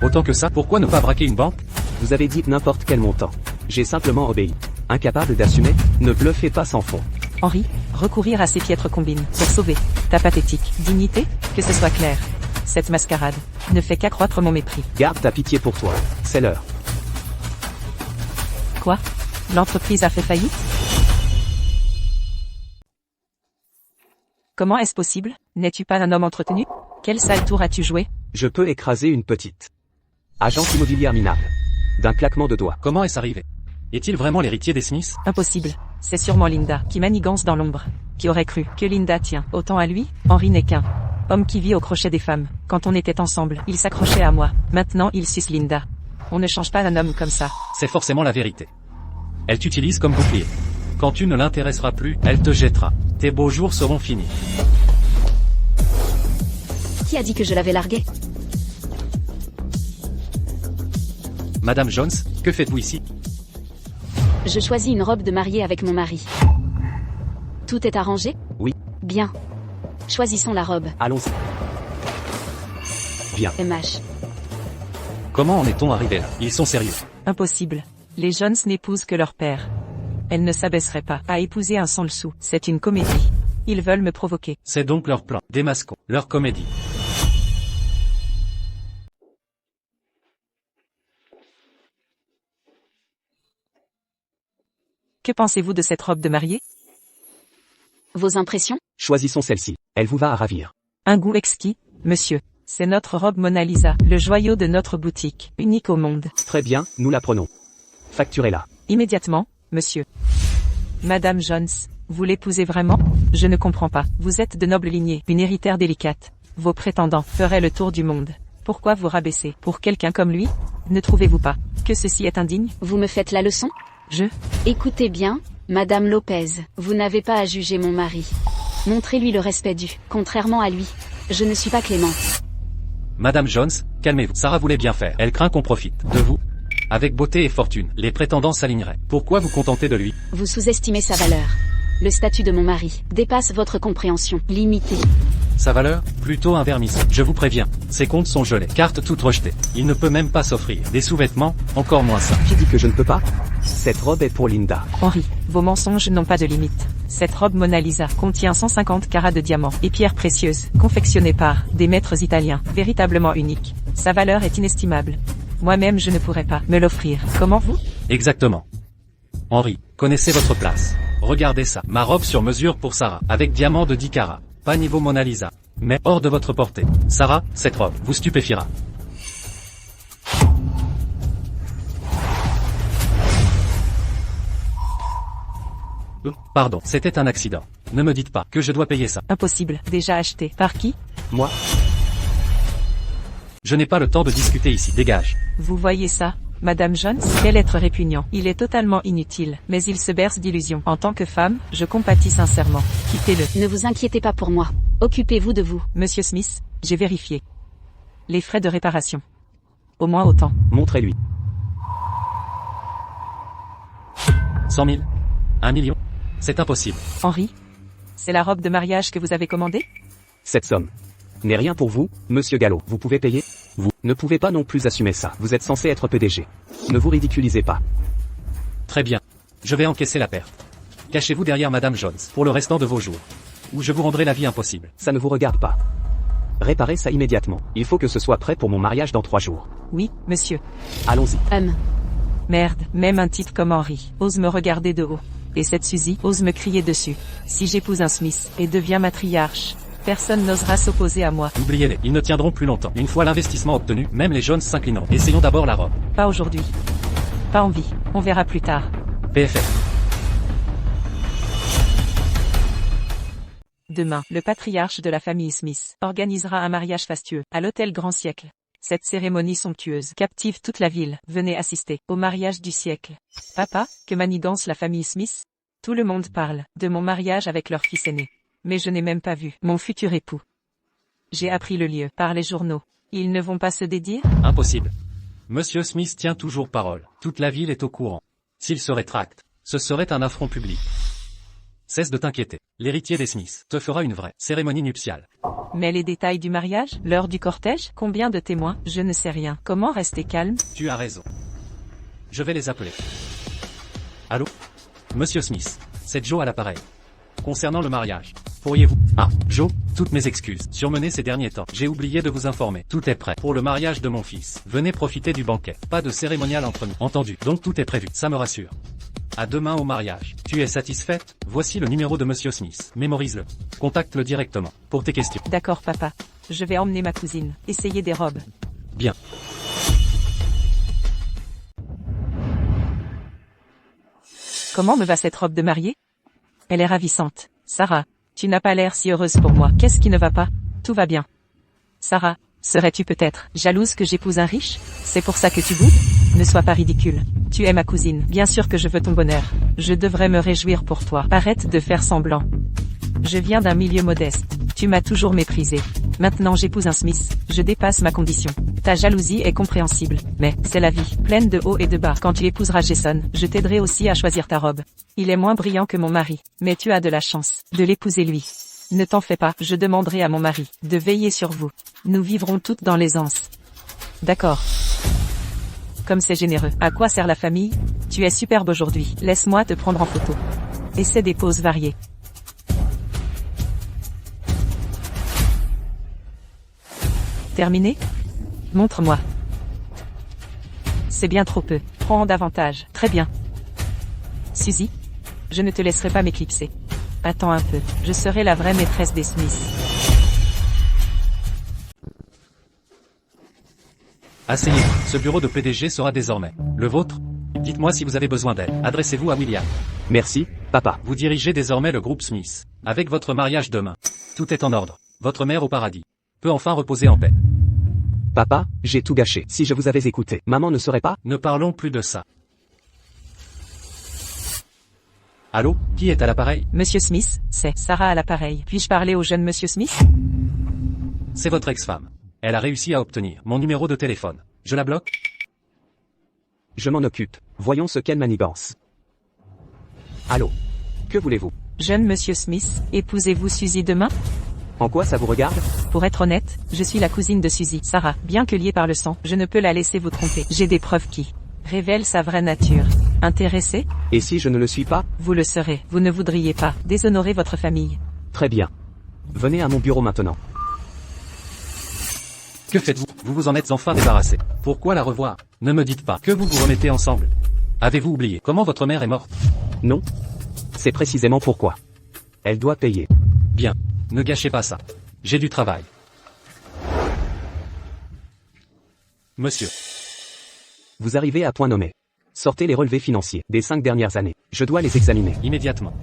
Autant que ça, pourquoi ne pas braquer une banque? Vous avez dit n'importe quel montant. J'ai simplement obéi. Incapable d'assumer, ne bluffez pas sans fond. Henri, recourir à ces piètres combines pour sauver ta pathétique dignité, que ce soit clair. Cette mascarade ne fait qu'accroître mon mépris. Garde ta pitié pour toi. C'est l'heure. Quoi? L'entreprise a fait faillite? Comment est-ce possible? N'es-tu pas un homme entretenu? Quel sale tour as-tu joué? Je peux écraser une petite agence immobilière minable. D'un claquement de doigts. Comment est-ce arrivé? Est-il vraiment l'héritier des Smiths? Impossible. C'est sûrement Linda qui manigance dans l'ombre. Qui aurait cru que Linda tient autant à lui? Henri n'est qu'un homme qui vit au crochet des femmes. Quand on était ensemble, il s'accrochait à moi. Maintenant, il suce Linda. On ne change pas un homme comme ça. C'est forcément la vérité. Elle t'utilise comme bouclier. Quand tu ne l'intéresseras plus, elle te jettera. Tes beaux jours seront finis. Qui a dit que je l'avais largué? Madame Jones, que faites-vous ici? Je choisis une robe de mariée avec mon mari. Tout est arrangé? Oui. Bien. Choisissons la robe. Allons-y. Bien. MH. Comment en est-on arrivé là? Ils sont sérieux. Impossible. Les Jones n'épousent que leur père. Elle ne s'abaisserait pas à épouser un sans le sou. C'est une comédie. Ils veulent me provoquer. C'est donc leur plan. Démasquons leur comédie. Que pensez-vous de cette robe de mariée? Vos impressions? Choisissons celle-ci. Elle vous va à ravir. Un goût exquis, monsieur. C'est notre robe Mona Lisa, le joyau de notre boutique, unique au monde. Très bien, nous la prenons. Facturez-la. Immédiatement, monsieur. Madame Jones, vous l'épousez vraiment? Je ne comprends pas. Vous êtes de noble lignée, une héritière délicate. Vos prétendants feraient le tour du monde. Pourquoi vous rabaisser pour quelqu'un comme lui? Ne trouvez-vous pas que ceci est indigne? Vous me faites la leçon? Écoutez bien, Madame Lopez, vous n'avez pas à juger mon mari. Montrez-lui le respect dû. Contrairement à lui, je ne suis pas clémente. Madame Jones, calmez-vous. Sarah voulait bien faire. Elle craint qu'on profite de vous. Avec beauté et fortune, les prétendants s'aligneraient. Pourquoi vous contenter de lui? Vous sous-estimez sa valeur. Le statut de mon mari dépasse votre compréhension limitée. Sa valeur? Plutôt un vermisseau. Je vous préviens, ses comptes sont gelés. Carte toute rejetée. Il ne peut même pas s'offrir des sous-vêtements, encore moins ça. Qui dit que je ne peux pas? Cette robe est pour Linda. Henri, vos mensonges n'ont pas de limite. Cette robe Mona Lisa contient 150 carats de diamants et pierres précieuses, confectionnées par des maîtres italiens, véritablement uniques. Sa valeur est inestimable. Moi-même je ne pourrais pas me l'offrir. Comment vous? Exactement. Henri, connaissez votre place. Regardez ça. Ma robe sur mesure pour Sarah, avec diamant de 10 carats. Pas niveau Mona Lisa, mais hors de votre portée. Sarah, cette robe vous stupéfiera. Pardon, c'était un accident. Ne me dites pas que je dois payer ça. Impossible. Déjà acheté. Par qui? Moi? Je n'ai pas le temps de discuter ici, dégage. Vous voyez ça, Madame Jones? Quel être répugnant. Il est totalement inutile, mais il se berce d'illusions. En tant que femme, je compatis sincèrement. Quittez-le. Ne vous inquiétez pas pour moi. Occupez-vous de vous. Monsieur Smith, j'ai vérifié. Les frais de réparation. Au moins autant. Montrez-lui. 100 000? 1 million? C'est impossible. Henri? C'est la robe de mariage que vous avez commandée? Cette somme n'est rien pour vous, monsieur Gallo. Vous pouvez payer? Vous ne pouvez pas non plus assumer ça. Vous êtes censé être PDG. Ne vous ridiculisez pas. Très bien. Je vais encaisser la perte. Cachez-vous derrière Madame Jones pour le restant de vos jours. Ou je vous rendrai la vie impossible. Ça ne vous regarde pas. Réparez ça immédiatement. Il faut que ce soit prêt pour mon mariage dans 3 jours. Oui, monsieur. Allons-y. Merde, même un type comme Henri ose me regarder de haut. Et cette Suzy ose me crier dessus. Si j'épouse un Smith et deviens matriarche, personne n'osera s'opposer à moi. Oubliez-les, ils ne tiendront plus longtemps. Une fois l'investissement obtenu, même les jaunes s'inclineront. Essayons d'abord la robe. Pas aujourd'hui. Pas envie. On verra plus tard. PFF. Demain, le patriarche de la famille Smith organisera un mariage fastueux à l'hôtel Grand Siècle. Cette cérémonie somptueuse captive toute la ville. Venez assister au mariage du siècle. Papa, que manigance la famille Smith? Tout le monde parle de mon mariage avec leur fils aîné. Mais je n'ai même pas vu mon futur époux. J'ai appris le lieu par les journaux. Ils ne vont pas se dédire? Impossible. Monsieur Smith tient toujours parole. Toute la ville est au courant. S'il se rétracte, ce serait un affront public. Cesse de t'inquiéter. L'héritier des Smith te fera une vraie cérémonie nuptiale. Mais les détails du mariage? L'heure du cortège? Combien de témoins? Je ne sais rien. Comment rester calme? Tu as raison. Je vais les appeler. Allô? Monsieur Smith, c'est Joe à l'appareil. Concernant le mariage, pourriez-vous... Ah, Joe, toutes mes excuses. Surmené ces derniers temps. J'ai oublié de vous informer. Tout est prêt pour le mariage de mon fils. Venez profiter du banquet. Pas de cérémonial entre nous. Entendu. Donc tout est prévu. Ça me rassure. À demain au mariage. Tu es satisfaite? Voici le numéro de Monsieur Smith. Mémorise-le. Contacte-le directement. Pour tes questions. D'accord papa. Je vais emmener ma cousine. Essayer des robes. Bien. Comment me va cette robe de mariée? Elle est ravissante. Sarah, tu n'as pas l'air si heureuse pour moi. Qu'est-ce qui ne va pas? Tout va bien. Sarah, serais-tu peut-être jalouse que j'épouse un riche? C'est pour ça que tu boudes? Ne sois pas ridicule. Tu es ma cousine. Bien sûr que je veux ton bonheur. Je devrais me réjouir pour toi. Arrête de faire semblant. Je viens d'un milieu modeste. Tu m'as toujours méprisé. Maintenant j'épouse un Smith. Je dépasse ma condition. Ta jalousie est compréhensible. Mais, c'est la vie, pleine de hauts et de bas. Quand tu épouseras Jason, je t'aiderai aussi à choisir ta robe. Il est moins brillant que mon mari. Mais tu as de la chance de l'épouser lui. Ne t'en fais pas, je demanderai à mon mari de veiller sur vous. Nous vivrons toutes dans l'aisance. D'accord. Comme c'est généreux. À quoi sert la famille? Tu es superbe aujourd'hui. Laisse-moi te prendre en photo. Essaie des poses variées. Terminé? Montre-moi. C'est bien trop peu. Prends davantage. Très bien. Suzy? Je ne te laisserai pas m'éclipser. Attends un peu. Je serai la vraie maîtresse des Smiths. Asseyez-vous. Ce bureau de PDG sera désormais le vôtre. Dites-moi si vous avez besoin d'aide. Adressez-vous à William. Merci, papa. Vous dirigez désormais le groupe Smith. Avec votre mariage demain. Tout est en ordre. Votre mère au paradis peut enfin reposer en paix. Papa, j'ai tout gâché. Si je vous avais écouté, maman ne serait pas... Ne parlons plus de ça. Allô, qui est à l'appareil? Monsieur Smith, c'est Sarah à l'appareil. Puis-je parler au jeune Monsieur Smith? C'est votre ex-femme. Elle a réussi à obtenir mon numéro de téléphone. Je la bloque? Je m'en occupe. Voyons ce qu'elle manigance. Allô? Que voulez-vous? Jeune Monsieur Smith, épousez-vous Suzy demain? En quoi ça vous regarde? Pour être honnête, je suis la cousine de Suzy, Sarah. Bien que liée par le sang, je ne peux la laisser vous tromper. J'ai des preuves qui révèlent sa vraie nature. Intéressé? Et si je ne le suis pas? Vous le serez. Vous ne voudriez pas déshonorer votre famille. Très bien. Venez à mon bureau maintenant. Que faites-vous? Vous vous en êtes enfin débarrassé. Pourquoi la revoir? Ne me dites pas que vous vous remettez ensemble. Avez-vous oublié comment votre mère est morte? Non. C'est précisément pourquoi. Elle doit payer. Bien. Ne gâchez pas ça. J'ai du travail. Monsieur. Vous arrivez à point nommé. Sortez les relevés financiers des 5 dernières années. Je dois les examiner. Immédiatement.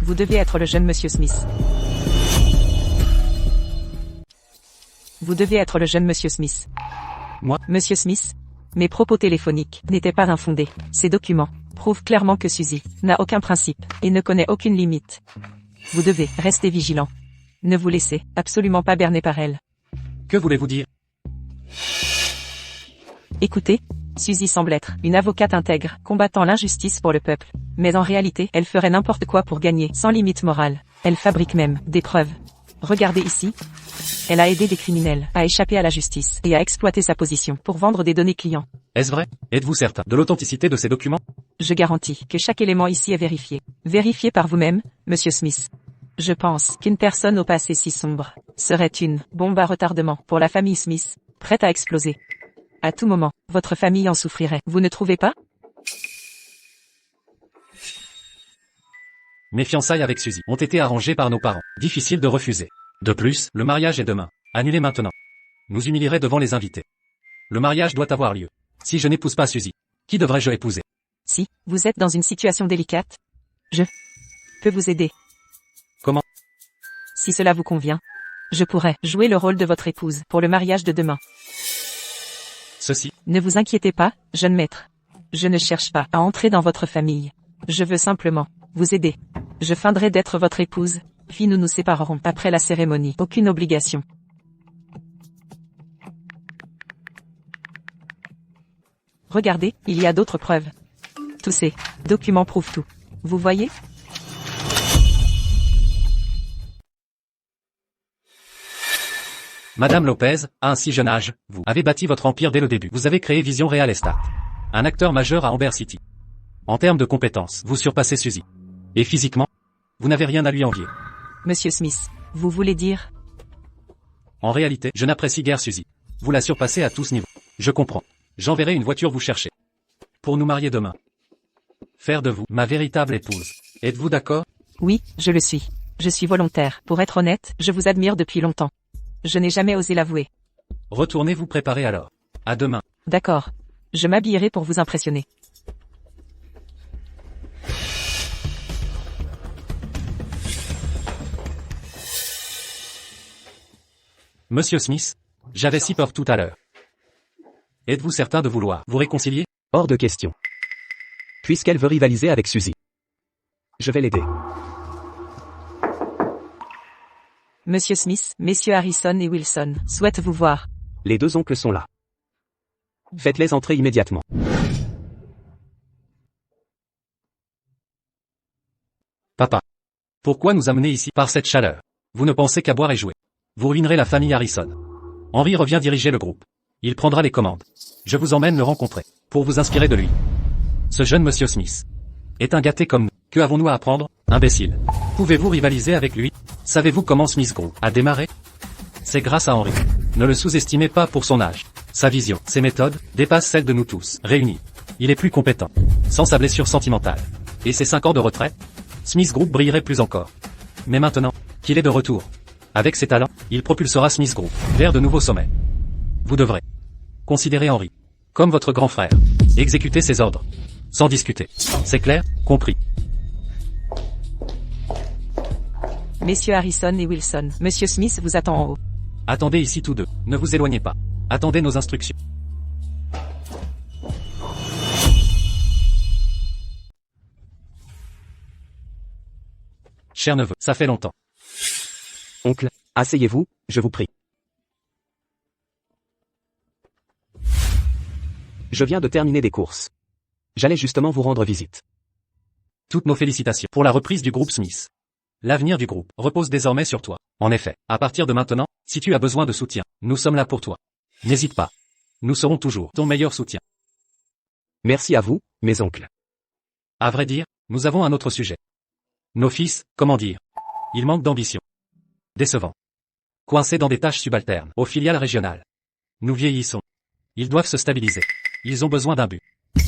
Vous devez être le jeune monsieur Smith. Vous devez être le jeune monsieur Smith. Moi? Monsieur Smith? Mes propos téléphoniques n'étaient pas infondés. Ces documents prouvent clairement que Suzy n'a aucun principe et ne connaît aucune limite. Vous devez rester vigilant. Ne vous laissez absolument pas berner par elle. Que voulez-vous dire? Écoutez, Suzy semble être une avocate intègre, combattant l'injustice pour le peuple. Mais en réalité, elle ferait n'importe quoi pour gagner, sans limite morale. Elle fabrique même des preuves. Regardez ici. Elle a aidé des criminels à échapper à la justice et à exploiter sa position pour vendre des données clients. Est-ce vrai? Êtes-vous certain de l'authenticité de ces documents? Je garantis que chaque élément ici est vérifié. Vérifié par vous-même, monsieur Smith. Je pense qu'une personne au passé si sombre serait une bombe à retardement pour la famille Smith, prête à exploser. À tout moment, votre famille en souffrirait. Vous ne trouvez pas? Mes fiançailles avec Suzy ont été arrangées par nos parents. Difficile de refuser. De plus, le mariage est demain. Annulez maintenant. Nous humilierait devant les invités. Le mariage doit avoir lieu. Si je n'épouse pas Suzy, qui devrais-je épouser? Si vous êtes dans une situation délicate, je peux vous aider. Comment? Si cela vous convient, je pourrais jouer le rôle de votre épouse pour le mariage de demain. Ceci. Ne vous inquiétez pas, jeune maître. Je ne cherche pas à entrer dans votre famille. Je veux simplement vous aider. Je feindrai d'être votre épouse, puis nous nous séparerons après la cérémonie. Aucune obligation. Regardez, il y a d'autres preuves. Tous ces documents prouvent tout. Vous voyez? Madame Lopez, à un si jeune âge, vous avez bâti votre empire dès le début. Vous avez créé Vision Real Estate. Un acteur majeur à Amber City. En termes de compétences, vous surpassez Suzy. Et physiquement, vous n'avez rien à lui envier. Monsieur Smith, vous voulez dire? En réalité, je n'apprécie guère Suzy. Vous la surpassez à tous niveaux. Je comprends. J'enverrai une voiture vous chercher. Pour nous marier demain. Faire de vous ma véritable épouse. Êtes-vous d'accord? Oui, je le suis. Je suis volontaire. Pour être honnête, je vous admire depuis longtemps. Je n'ai jamais osé l'avouer. Retournez vous préparer alors. À demain. D'accord. Je m'habillerai pour vous impressionner. Monsieur Smith, j'avais si peur tout à l'heure. Êtes-vous certain de vouloir vous réconcilier? Hors de question. Puisqu'elle veut rivaliser avec Suzy. Je vais l'aider. Monsieur Smith, messieurs Harrison et Wilson souhaitent vous voir. Les deux oncles sont là. Faites-les entrer immédiatement. Papa. Pourquoi nous amener ici par cette chaleur? Vous ne pensez qu'à boire et jouer. Vous ruinerez la famille Harrison. Henry revient diriger le groupe. Il prendra les commandes. Je vous emmène le rencontrer, pour vous inspirer de lui. Ce jeune monsieur Smith est un gâté comme nous. Que avons-nous à apprendre, imbécile? Pouvez-vous rivaliser avec lui? Savez-vous comment Smith Group a démarré? C'est grâce à Henry. Ne le sous-estimez pas pour son âge. Sa vision, ses méthodes, dépassent celles de nous tous, réunis. Il est plus compétent, sans sa blessure sentimentale. Et ses 5 ans de retraite? Smith Group brillerait plus encore. Mais maintenant, qu'il est de retour. Avec ses talents, il propulsera Smith Group vers de nouveaux sommets. Vous devrez considérer Henry comme votre grand frère. Exécutez ses ordres. Sans discuter. C'est clair? Compris. Messieurs Harrison et Wilson, monsieur Smith vous attend en haut. Attendez ici tous deux. Ne vous éloignez pas. Attendez nos instructions. Cher neveu, ça fait longtemps. Oncle, Asseyez-vous, je vous prie. Je viens de terminer des courses. J'allais justement vous rendre visite. Toutes nos félicitations pour la reprise du groupe Smith. L'avenir du groupe repose désormais sur toi. En effet, à partir de maintenant, si tu as besoin de soutien, nous sommes là pour toi. N'hésite pas. Nous serons toujours ton meilleur soutien. Merci à vous, mes oncles. À vrai dire, nous avons un autre sujet. Nos fils, comment dire, ils manquent d'ambition. Décevants. Coincés dans des tâches subalternes, aux filiales régionales. Nous vieillissons. Ils doivent se stabiliser. Ils ont besoin d'un but.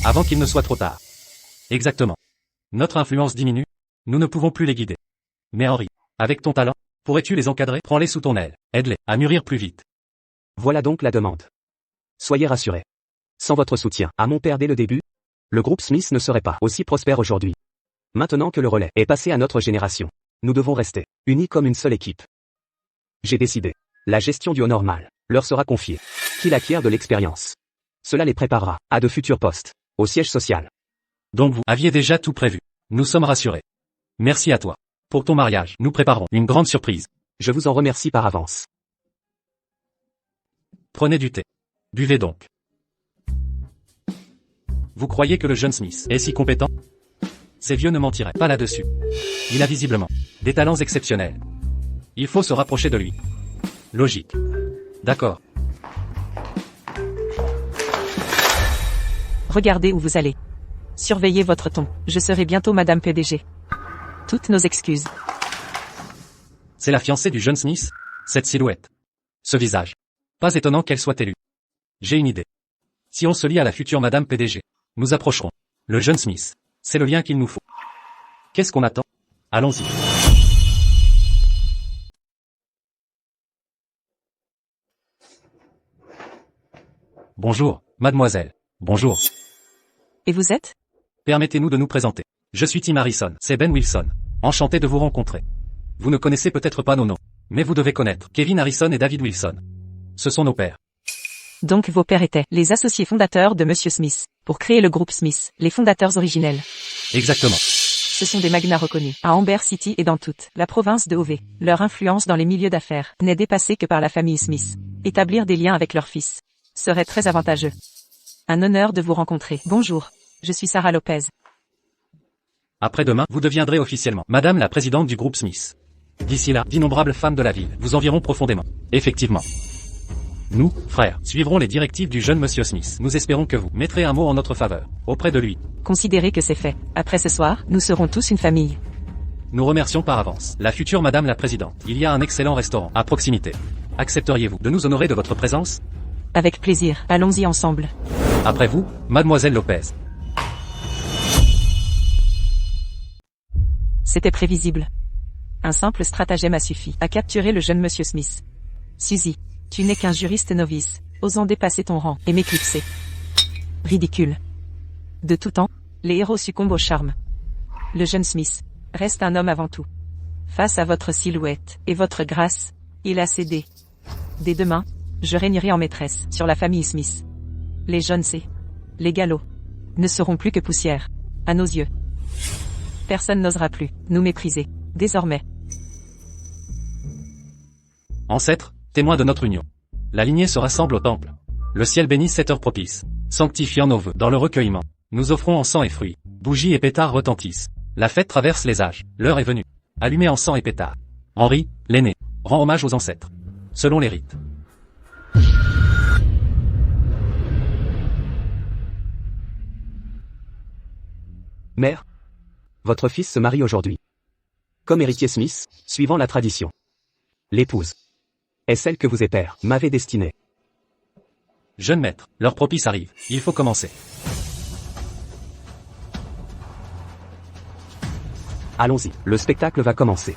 Avant qu'il ne soit trop tard. Exactement. Notre influence diminue. Nous ne pouvons plus les guider. Mais Henri, avec ton talent, pourrais-tu les encadrer? Prends-les sous ton aile. Aide-les à mûrir plus vite. Voilà donc la demande. Soyez rassurés. Sans votre soutien à mon père dès le début, le groupe Smith ne serait pas aussi prospère aujourd'hui. Maintenant que le relais est passé à notre génération, nous devons rester unis comme une seule équipe. J'ai décidé. La gestion du haut normal leur sera confiée. Qu'ils acquièrent de l'expérience. Cela les préparera à de futurs postes, au siège social. Donc vous aviez déjà tout prévu. Nous sommes rassurés. Merci à toi. Pour ton mariage, nous préparons une grande surprise. Je vous en remercie par avance. Prenez du thé. Buvez donc. Vous croyez que le jeune Smith est si compétent? Ces vieux ne mentiraient pas là-dessus. Il a visiblement des talents exceptionnels. Il faut se rapprocher de lui. Logique. D'accord. Regardez où vous allez. Surveillez votre ton. Je serai bientôt Madame PDG. Toutes nos excuses. C'est la fiancée du jeune Smith? Cette silhouette. Ce visage. Pas étonnant qu'elle soit élue. J'ai une idée. Si on se lie à la future Madame PDG, nous approcherons le jeune Smith. C'est le lien qu'il nous faut. Qu'est-ce qu'on attend? Allons-y. Bonjour, mademoiselle. Bonjour. Et vous êtes? Permettez-nous de nous présenter. Je suis Tim Harrison, c'est Ben Wilson. Enchanté de vous rencontrer. Vous ne connaissez peut-être pas nos noms, mais vous devez connaître Kevin Harrison et David Wilson. Ce sont nos pères. Donc vos pères étaient les associés fondateurs de Monsieur Smith, pour créer le groupe Smith, les fondateurs originels. Exactement. Ce sont des magnats reconnus, à Amber City et dans toute la province de Hove. Leur influence dans les milieux d'affaires n'est dépassée que par la famille Smith. Établir des liens avec leurs fils serait très avantageux. Un honneur de vous rencontrer. Bonjour, je suis Sarah Lopez. Après-demain, vous deviendrez officiellement Madame la présidente du groupe Smith. D'ici là, d'innombrables femmes de la ville vous envieront profondément. Effectivement. Nous, frères, suivrons les directives du jeune Monsieur Smith. Nous espérons que vous mettrez un mot en notre faveur, auprès de lui. Considérez que c'est fait. Après ce soir, nous serons tous une famille. Nous remercions par avance la future Madame la présidente. Il y a un excellent restaurant à proximité. Accepteriez-vous de nous honorer de votre présence? Avec plaisir, allons-y ensemble. Après vous, Mademoiselle Lopez. C'était prévisible. Un simple stratagème a suffi à capturer le jeune Monsieur Smith. Suzy, tu n'es qu'un juriste novice, osant dépasser ton rang et m'éclipser. Ridicule. De tout temps, les héros succombent au charme. Le jeune Smith reste un homme avant tout. Face à votre silhouette et votre grâce, il a cédé. Dès demain, je régnerai en maîtresse sur la famille Smith. Les jeunes les Gallo, ne seront plus que poussière, à nos yeux. Personne n'osera plus nous mépriser, désormais. Ancêtres, témoins de notre union. La lignée se rassemble au temple. Le ciel bénit cette heure propice, sanctifiant nos vœux. Dans le recueillement, nous offrons encens et fruits. Bougies et pétards retentissent. La fête traverse les âges. L'heure est venue. Allumez encens et pétards. Henri, l'aîné, rend hommage aux ancêtres. Selon les rites. Mère, votre fils se marie aujourd'hui. Comme héritier Smith, suivant la tradition. L'épouse est celle que vous et père m'avez destinée. Jeune maître, l'heure propice arrive. Il faut commencer. Allons-y, le spectacle va commencer.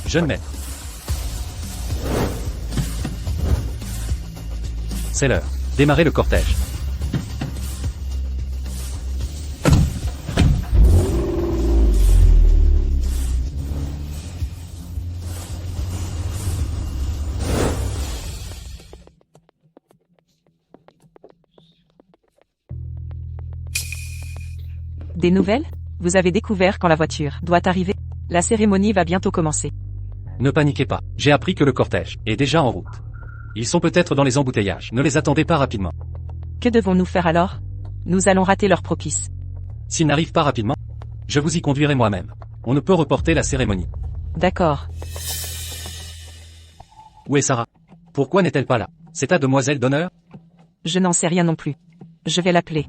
Jeune maître. C'est l'heure. Démarrez le cortège. Des nouvelles? Vous avez découvert quand la voiture doit arriver? La cérémonie va bientôt commencer. Ne paniquez pas, j'ai appris que le cortège est déjà en route. Ils sont peut-être dans les embouteillages, ne les attendez pas rapidement. Que devons-nous faire alors? Nous allons rater leur propice. S'ils n'arrivent pas rapidement, je vous y conduirai moi-même. On ne peut reporter la cérémonie. D'accord. Où est Sarah? Pourquoi n'est-elle pas là? C'est ta demoiselle d'honneur? Je n'en sais rien non plus. Je vais l'appeler.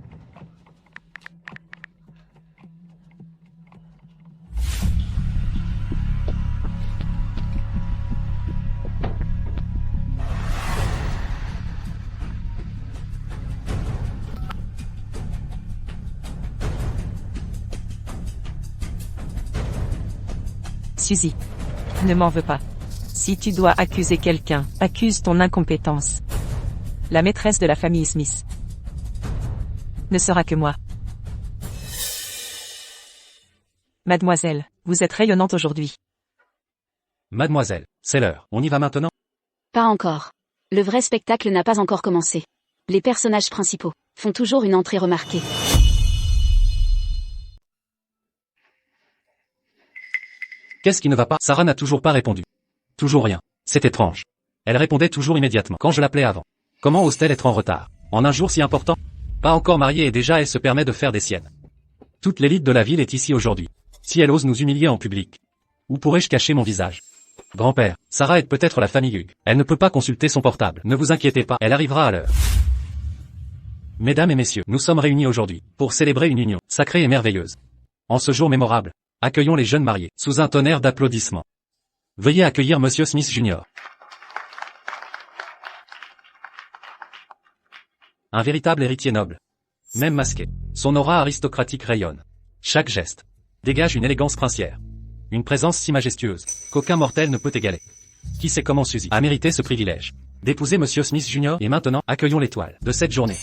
Suzy. Ne m'en veux pas. Si tu dois accuser quelqu'un, accuse ton incompétence. La maîtresse de la famille Smith ne sera que moi. Mademoiselle, vous êtes rayonnante aujourd'hui. Mademoiselle, c'est l'heure, on y va maintenant? Pas encore. Le vrai spectacle n'a pas encore commencé. Les personnages principaux font toujours une entrée remarquée. Qu'est-ce qui ne va pas? Sarah n'a toujours pas répondu. Toujours rien. C'est étrange. Elle répondait toujours immédiatement quand je l'appelais avant. Comment ose-t-elle être en retard? En un jour si important? Pas encore mariée et déjà elle se permet de faire des siennes. Toute l'élite de la ville est ici aujourd'hui. Si elle ose nous humilier en public. Où pourrais-je cacher mon visage? Grand-père, Sarah est peut-être la famille Hughes. Elle ne peut pas consulter son portable. Ne vous inquiétez pas, elle arrivera à l'heure. Mesdames et messieurs, nous sommes réunis aujourd'hui pour célébrer une union sacrée et merveilleuse. En ce jour mémorable, accueillons les jeunes mariés sous un tonnerre d'applaudissements. Veuillez accueillir Monsieur Smith Jr. Un véritable héritier noble. Même masqué, son aura aristocratique rayonne. Chaque geste dégage une élégance princière. Une présence si majestueuse qu'aucun mortel ne peut égaler. Qui sait comment Suzy a mérité ce privilège d'épouser Monsieur Smith Jr. Et maintenant, accueillons l'étoile de cette journée.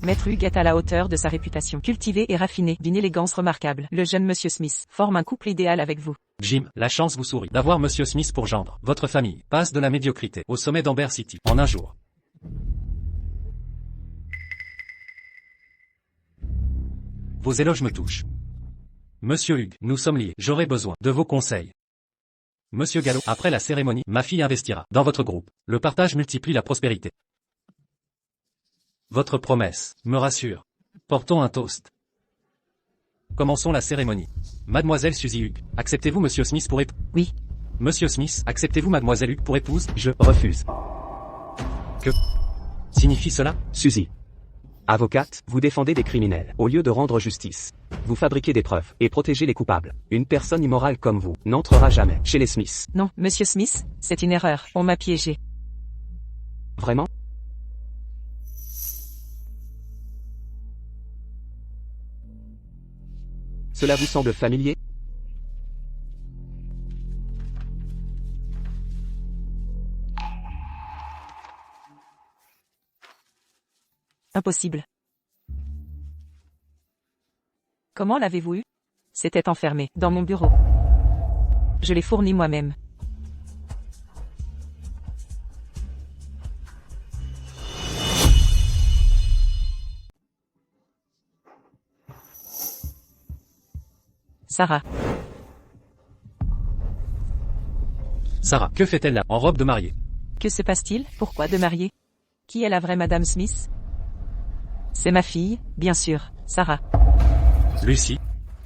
Maître Hugh est à la hauteur de sa réputation cultivée et raffinée, d'une élégance remarquable. Le jeune Monsieur Smith forme un couple idéal avec vous. Jim, la chance vous sourit d'avoir Monsieur Smith pour gendre. Votre famille passe de la médiocrité au sommet d'Amber City en un jour. Vos éloges me touchent. Monsieur Hughes, nous sommes liés. J'aurai besoin de vos conseils. Monsieur Gallo, après la cérémonie, ma fille investira dans votre groupe. Le partage multiplie la prospérité. Votre promesse me rassure. Portons un toast. Commençons la cérémonie. Mademoiselle Suzy Hughes, acceptez-vous Monsieur Smith pour épouse? Oui. Monsieur Smith, acceptez-vous Mademoiselle Hughes pour épouse? Je refuse. Que signifie cela? Suzy. Avocate, vous défendez des criminels au lieu de rendre justice. Vous fabriquez des preuves et protégez les coupables. Une personne immorale comme vous n'entrera jamais chez les Smiths. Non, Monsieur Smith, c'est une erreur. On m'a piégé. Vraiment? Cela vous semble familier? Impossible. Comment l'avez-vous eu? C'était enfermé dans mon bureau. Je l'ai fourni moi-même. Sarah. Sarah, que fait-elle là, en robe de mariée? Que se passe-t-il? Pourquoi de mariée? Qui est la vraie Madame Smith? C'est ma fille, bien sûr, Sarah. Lucie,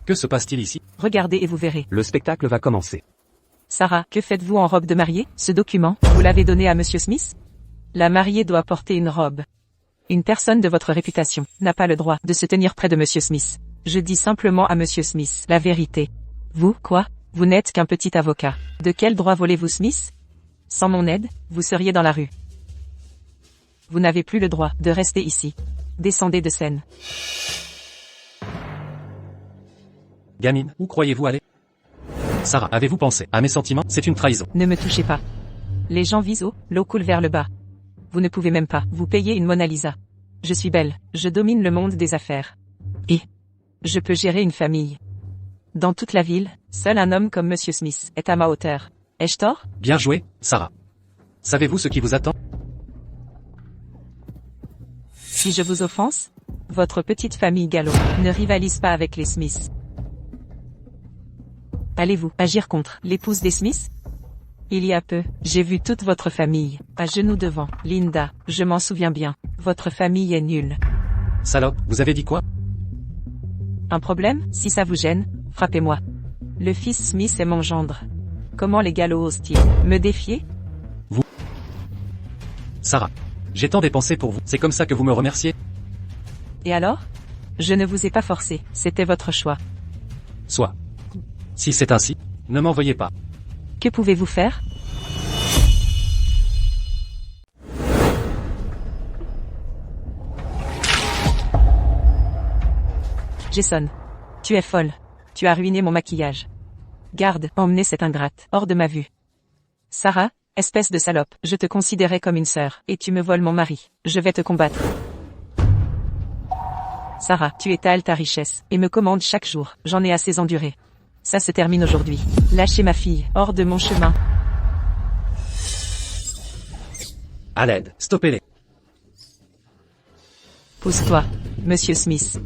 que se passe-t-il ici? Regardez et vous verrez. Le spectacle va commencer. Sarah, que faites-vous en robe de mariée? Ce document, vous l'avez donné à Monsieur Smith? La mariée doit porter une robe. Une personne de votre réputation n'a pas le droit de se tenir près de Monsieur Smith. Je dis simplement à Monsieur Smith la vérité. Vous, quoi? Vous n'êtes qu'un petit avocat. De quel droit volez-vous Smith? Sans mon aide, vous seriez dans la rue. Vous n'avez plus le droit de rester ici. Descendez de scène. Gamine, où croyez-vous aller? Sarah, avez-vous pensé à mes sentiments? C'est une trahison. Ne me touchez pas. Les gens visent haut, l'eau coule vers le bas. Vous ne pouvez même pas vous payer une Mona Lisa. Je suis belle, je domine le monde des affaires. Et je peux gérer une famille. Dans toute la ville, seul un homme comme Monsieur Smith est à ma hauteur. Ai-je tort? Bien joué, Sarah. Savez-vous ce qui vous attend? Si je vous offense, votre petite famille Gallo ne rivalise pas avec les Smiths. Allez-vous agir contre l'épouse des Smiths? Il y a peu, j'ai vu toute votre famille, à genoux devant, Linda, je m'en souviens bien, votre famille est nulle. Salope, vous avez dit quoi? Un problème? Si ça vous gêne, frappez-moi. Le fils Smith est mon gendre. Comment les Gallo osent-ils me défier? Sarah. J'ai tant dépensé pour vous, c'est comme ça que vous me remerciez? Et alors? Je ne vous ai pas forcé, c'était votre choix. Soit. Si c'est ainsi, ne m'en veuillez pas. Que pouvez-vous faire? Jason. Tu es folle. Tu as ruiné mon maquillage. Garde, emmenez cette ingrate, hors de ma vue. Sarah, espèce de salope, je te considérais comme une sœur, et tu me voles mon mari. Je vais te combattre. Sarah, tu étales ta richesse, et me commandes chaque jour. J'en ai assez enduré. Ça se termine aujourd'hui. Lâchez ma fille, hors de mon chemin. À l'aide, stoppez-les. Pousse-toi, Monsieur Smith.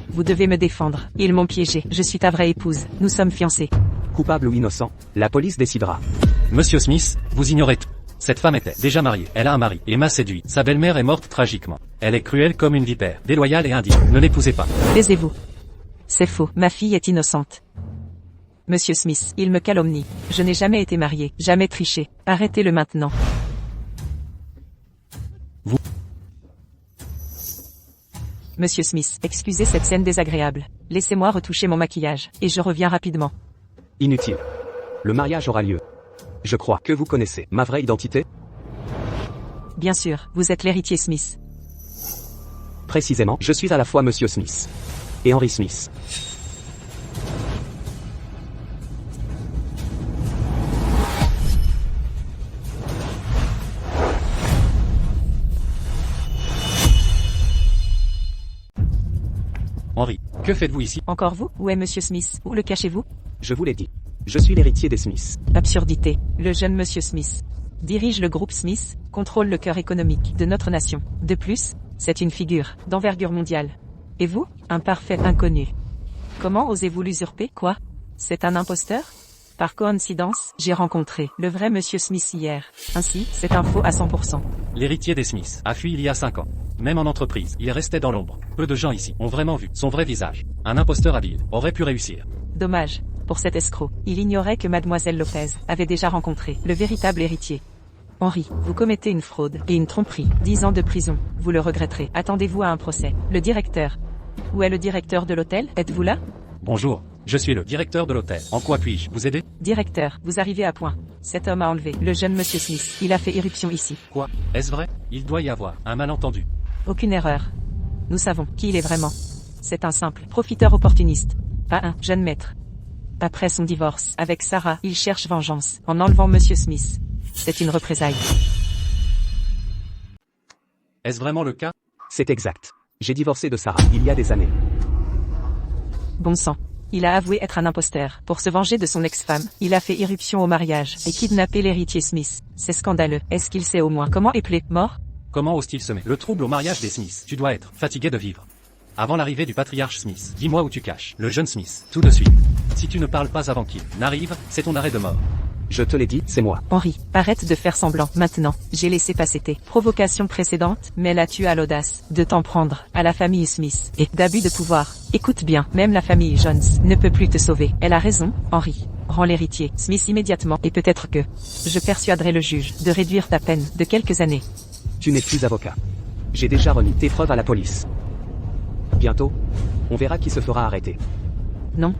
Vous devez me défendre. Ils m'ont piégé. Je suis ta vraie épouse. Nous sommes fiancés. Coupable ou innocent, la police décidera. Monsieur Smith, vous ignorez tout. Cette femme était déjà mariée, elle a un mari, et m'a séduit. Sa belle-mère est morte tragiquement. Elle est cruelle comme une vipère, déloyale et indigne. Ne l'épousez pas. Taisez-vous. C'est faux. Ma fille est innocente. Monsieur Smith, il me calomnie. Je n'ai jamais été marié, jamais triché. Arrêtez-le maintenant. Vous. Monsieur Smith, excusez cette scène désagréable. Laissez-moi retoucher mon maquillage, et je reviens rapidement. Inutile. Le mariage aura lieu. Je crois que vous connaissez ma vraie identité? Bien sûr, vous êtes l'héritier Smith. Précisément, je suis à la fois Monsieur Smith et Henry Smith. Henry, que faites-vous ici? Encore vous? Où est Monsieur Smith? Où le cachez-vous? Je vous l'ai dit. Je suis l'héritier des Smiths. Absurdité. Le jeune Monsieur Smith dirige le groupe Smith, contrôle le cœur économique de notre nation. De plus, c'est une figure d'envergure mondiale. Et vous? Un parfait inconnu. Comment osez-vous l'usurper? Quoi? C'est un imposteur? Par coïncidence, j'ai rencontré le vrai Monsieur Smith hier. Ainsi, c'est un faux à 100%. L'héritier des Smiths a fui il y a 5 ans. Même en entreprise, il restait dans l'ombre. Peu de gens ici ont vraiment vu son vrai visage. Un imposteur habile aurait pu réussir. Dommage. Pour cet escroc, il ignorait que Mademoiselle Lopez avait déjà rencontré le véritable héritier. Henry, vous commettez une fraude et une tromperie. 10 ans de prison. Vous le regretterez. Attendez-vous à un procès. Le directeur. Où est le directeur de l'hôtel? Êtes-vous là? Bonjour, je suis le directeur de l'hôtel. En quoi puis-je vous aider? Directeur, vous arrivez à point. Cet homme a enlevé le jeune Monsieur Smith. Il a fait irruption ici. Quoi? Est-ce vrai? Il doit y avoir un malentendu. Aucune erreur. Nous savons qui il est vraiment. C'est un simple profiteur opportuniste. Pas un jeune maître. Après son divorce avec Sarah, il cherche vengeance en enlevant Monsieur Smith. C'est une représaille. Est-ce vraiment le cas? C'est exact. J'ai divorcé de Sarah il y a des années. Bon sang. Il a avoué être un imposteur. Pour se venger de son ex-femme, il a fait irruption au mariage et kidnappé l'héritier Smith. C'est scandaleux. Est-ce qu'il sait au moins comment épeler? Mort? Comment ose-t-il semer le trouble au mariage des Smiths? Tu dois être fatigué de vivre. Avant l'arrivée du patriarche Smith, dis-moi où tu caches le jeune Smith, tout de suite. Si tu ne parles pas avant qu'il n'arrive, c'est ton arrêt de mort. Je te l'ai dit, c'est moi. Henry, arrête de faire semblant. Maintenant, j'ai laissé passer tes provocations précédentes, mais là tu as l'audace de t'en prendre à la famille Smith et d'abus de pouvoir. Écoute bien, même la famille Jones ne peut plus te sauver. Elle a raison, Henry. Rends l'héritier Smith immédiatement et peut-être que je persuaderai le juge de réduire ta peine de quelques années. Tu n'es plus avocat. J'ai déjà remis tes preuves à la police. Bientôt, on verra qui se fera arrêter. Non.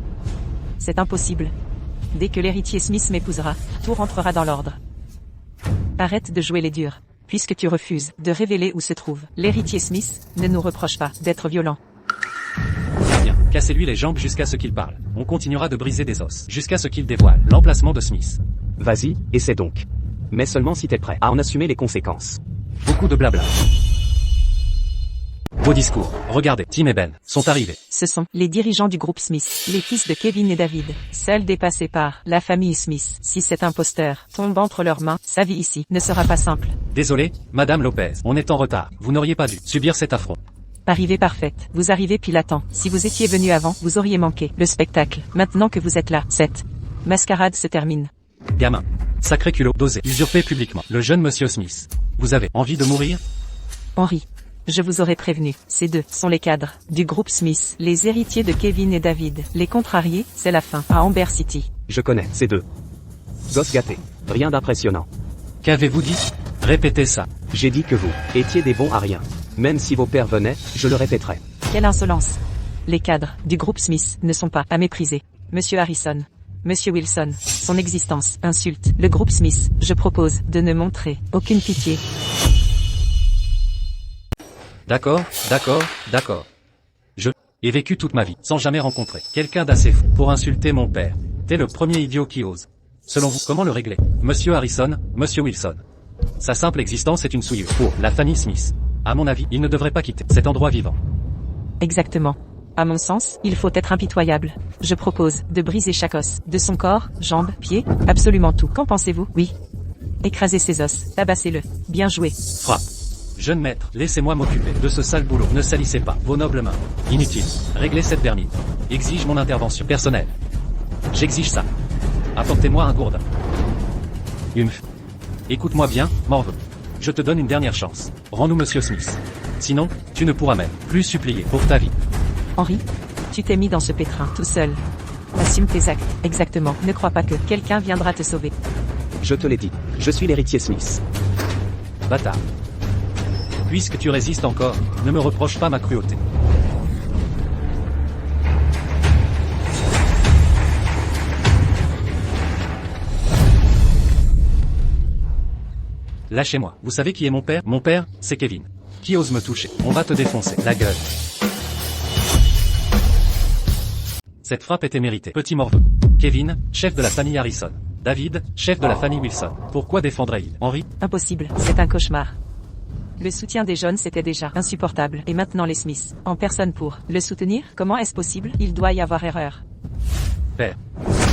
C'est impossible. Dès que l'héritier Smith m'épousera, tout rentrera dans l'ordre. Arrête de jouer les durs. Puisque tu refuses de révéler où se trouve l'héritier Smith, ne nous reproche pas d'être violent. Bien, cassez-lui les jambes jusqu'à ce qu'il parle. On continuera de briser des os, jusqu'à ce qu'il dévoile l'emplacement de Smith. Vas-y, essaie donc. Mais seulement si t'es prêt à en assumer les conséquences. Beaucoup de blabla. Vos discours. Regardez, Tim et Ben sont arrivés. Ce sont les dirigeants du groupe Smith, les fils de Kevin et David, seuls dépassés par la famille Smith. Si cet imposteur tombe entre leurs mains, sa vie ici ne sera pas simple. Désolé, Madame Lopez, on est en retard. Vous n'auriez pas dû subir cet affront. Arrivée parfaite, vous arrivez pile à temps. Si vous étiez venu avant, vous auriez manqué le spectacle. Maintenant que vous êtes là, cette mascarade se termine. Gamin. Sacré culot, d'oser usurper publiquement le jeune monsieur Smith. Vous avez envie de mourir? Henri. Je vous aurais prévenu, ces deux sont les cadres du groupe Smith, les héritiers de Kevin et David. Les contrariés, c'est la fin, à Amber City. Je connais ces deux. Gosse gâté. Rien d'impressionnant. Qu'avez-vous dit? Répétez ça. J'ai dit que vous étiez des bons à rien. Même si vos pères venaient, je le répéterai. Quelle insolence. Les cadres du groupe Smith ne sont pas à mépriser. Monsieur Harrison, Monsieur Wilson, son existence insulte le groupe Smith. Je propose de ne montrer aucune pitié. D'accord, d'accord, d'accord. Je ai vécu toute ma vie sans jamais rencontrer quelqu'un d'assez fou pour insulter mon père. T'es le premier idiot qui ose. Selon vous, comment le régler? Monsieur Harrison, Monsieur Wilson. Sa simple existence est une souillure pour la famille Smith. À mon avis, il ne devrait pas quitter cet endroit vivant. Exactement. À mon sens, il faut être impitoyable. Je propose de briser chaque os, de son corps, jambes, pieds, absolument tout. Qu'en pensez-vous? Oui. Écrasez ses os, tabassez-le. Bien joué. Frappe. Jeune maître, laissez-moi m'occuper de ce sale boulot. Ne salissez pas vos nobles mains. Inutile. Réglez cette vermine. Exige mon intervention personnelle. J'exige ça. Apportez-moi un gourdin. Écoute-moi bien, morveux. Je te donne une dernière chance. Rends-nous Monsieur Smith. Sinon, tu ne pourras même plus supplier pour ta vie. Henri, tu t'es mis dans ce pétrin tout seul. Assume tes actes. Exactement. Ne crois pas que quelqu'un viendra te sauver. Je te l'ai dit. Je suis l'héritier Smith. Bâtard. Puisque tu résistes encore, ne me reproche pas ma cruauté. Lâchez-moi. Vous savez qui est mon père? Mon père, c'est Kevin. Qui ose me toucher? On va te défoncer la gueule. Cette frappe était méritée. Petit morveux. Kevin, chef de la famille Harrison. David, chef de la famille Wilson. Pourquoi défendrait-il Henri? Impossible. C'est un cauchemar. Le soutien des jeunes c'était déjà insupportable. Et maintenant les Smiths, en personne pour le soutenir? Comment est-ce possible? Il doit y avoir erreur. Père.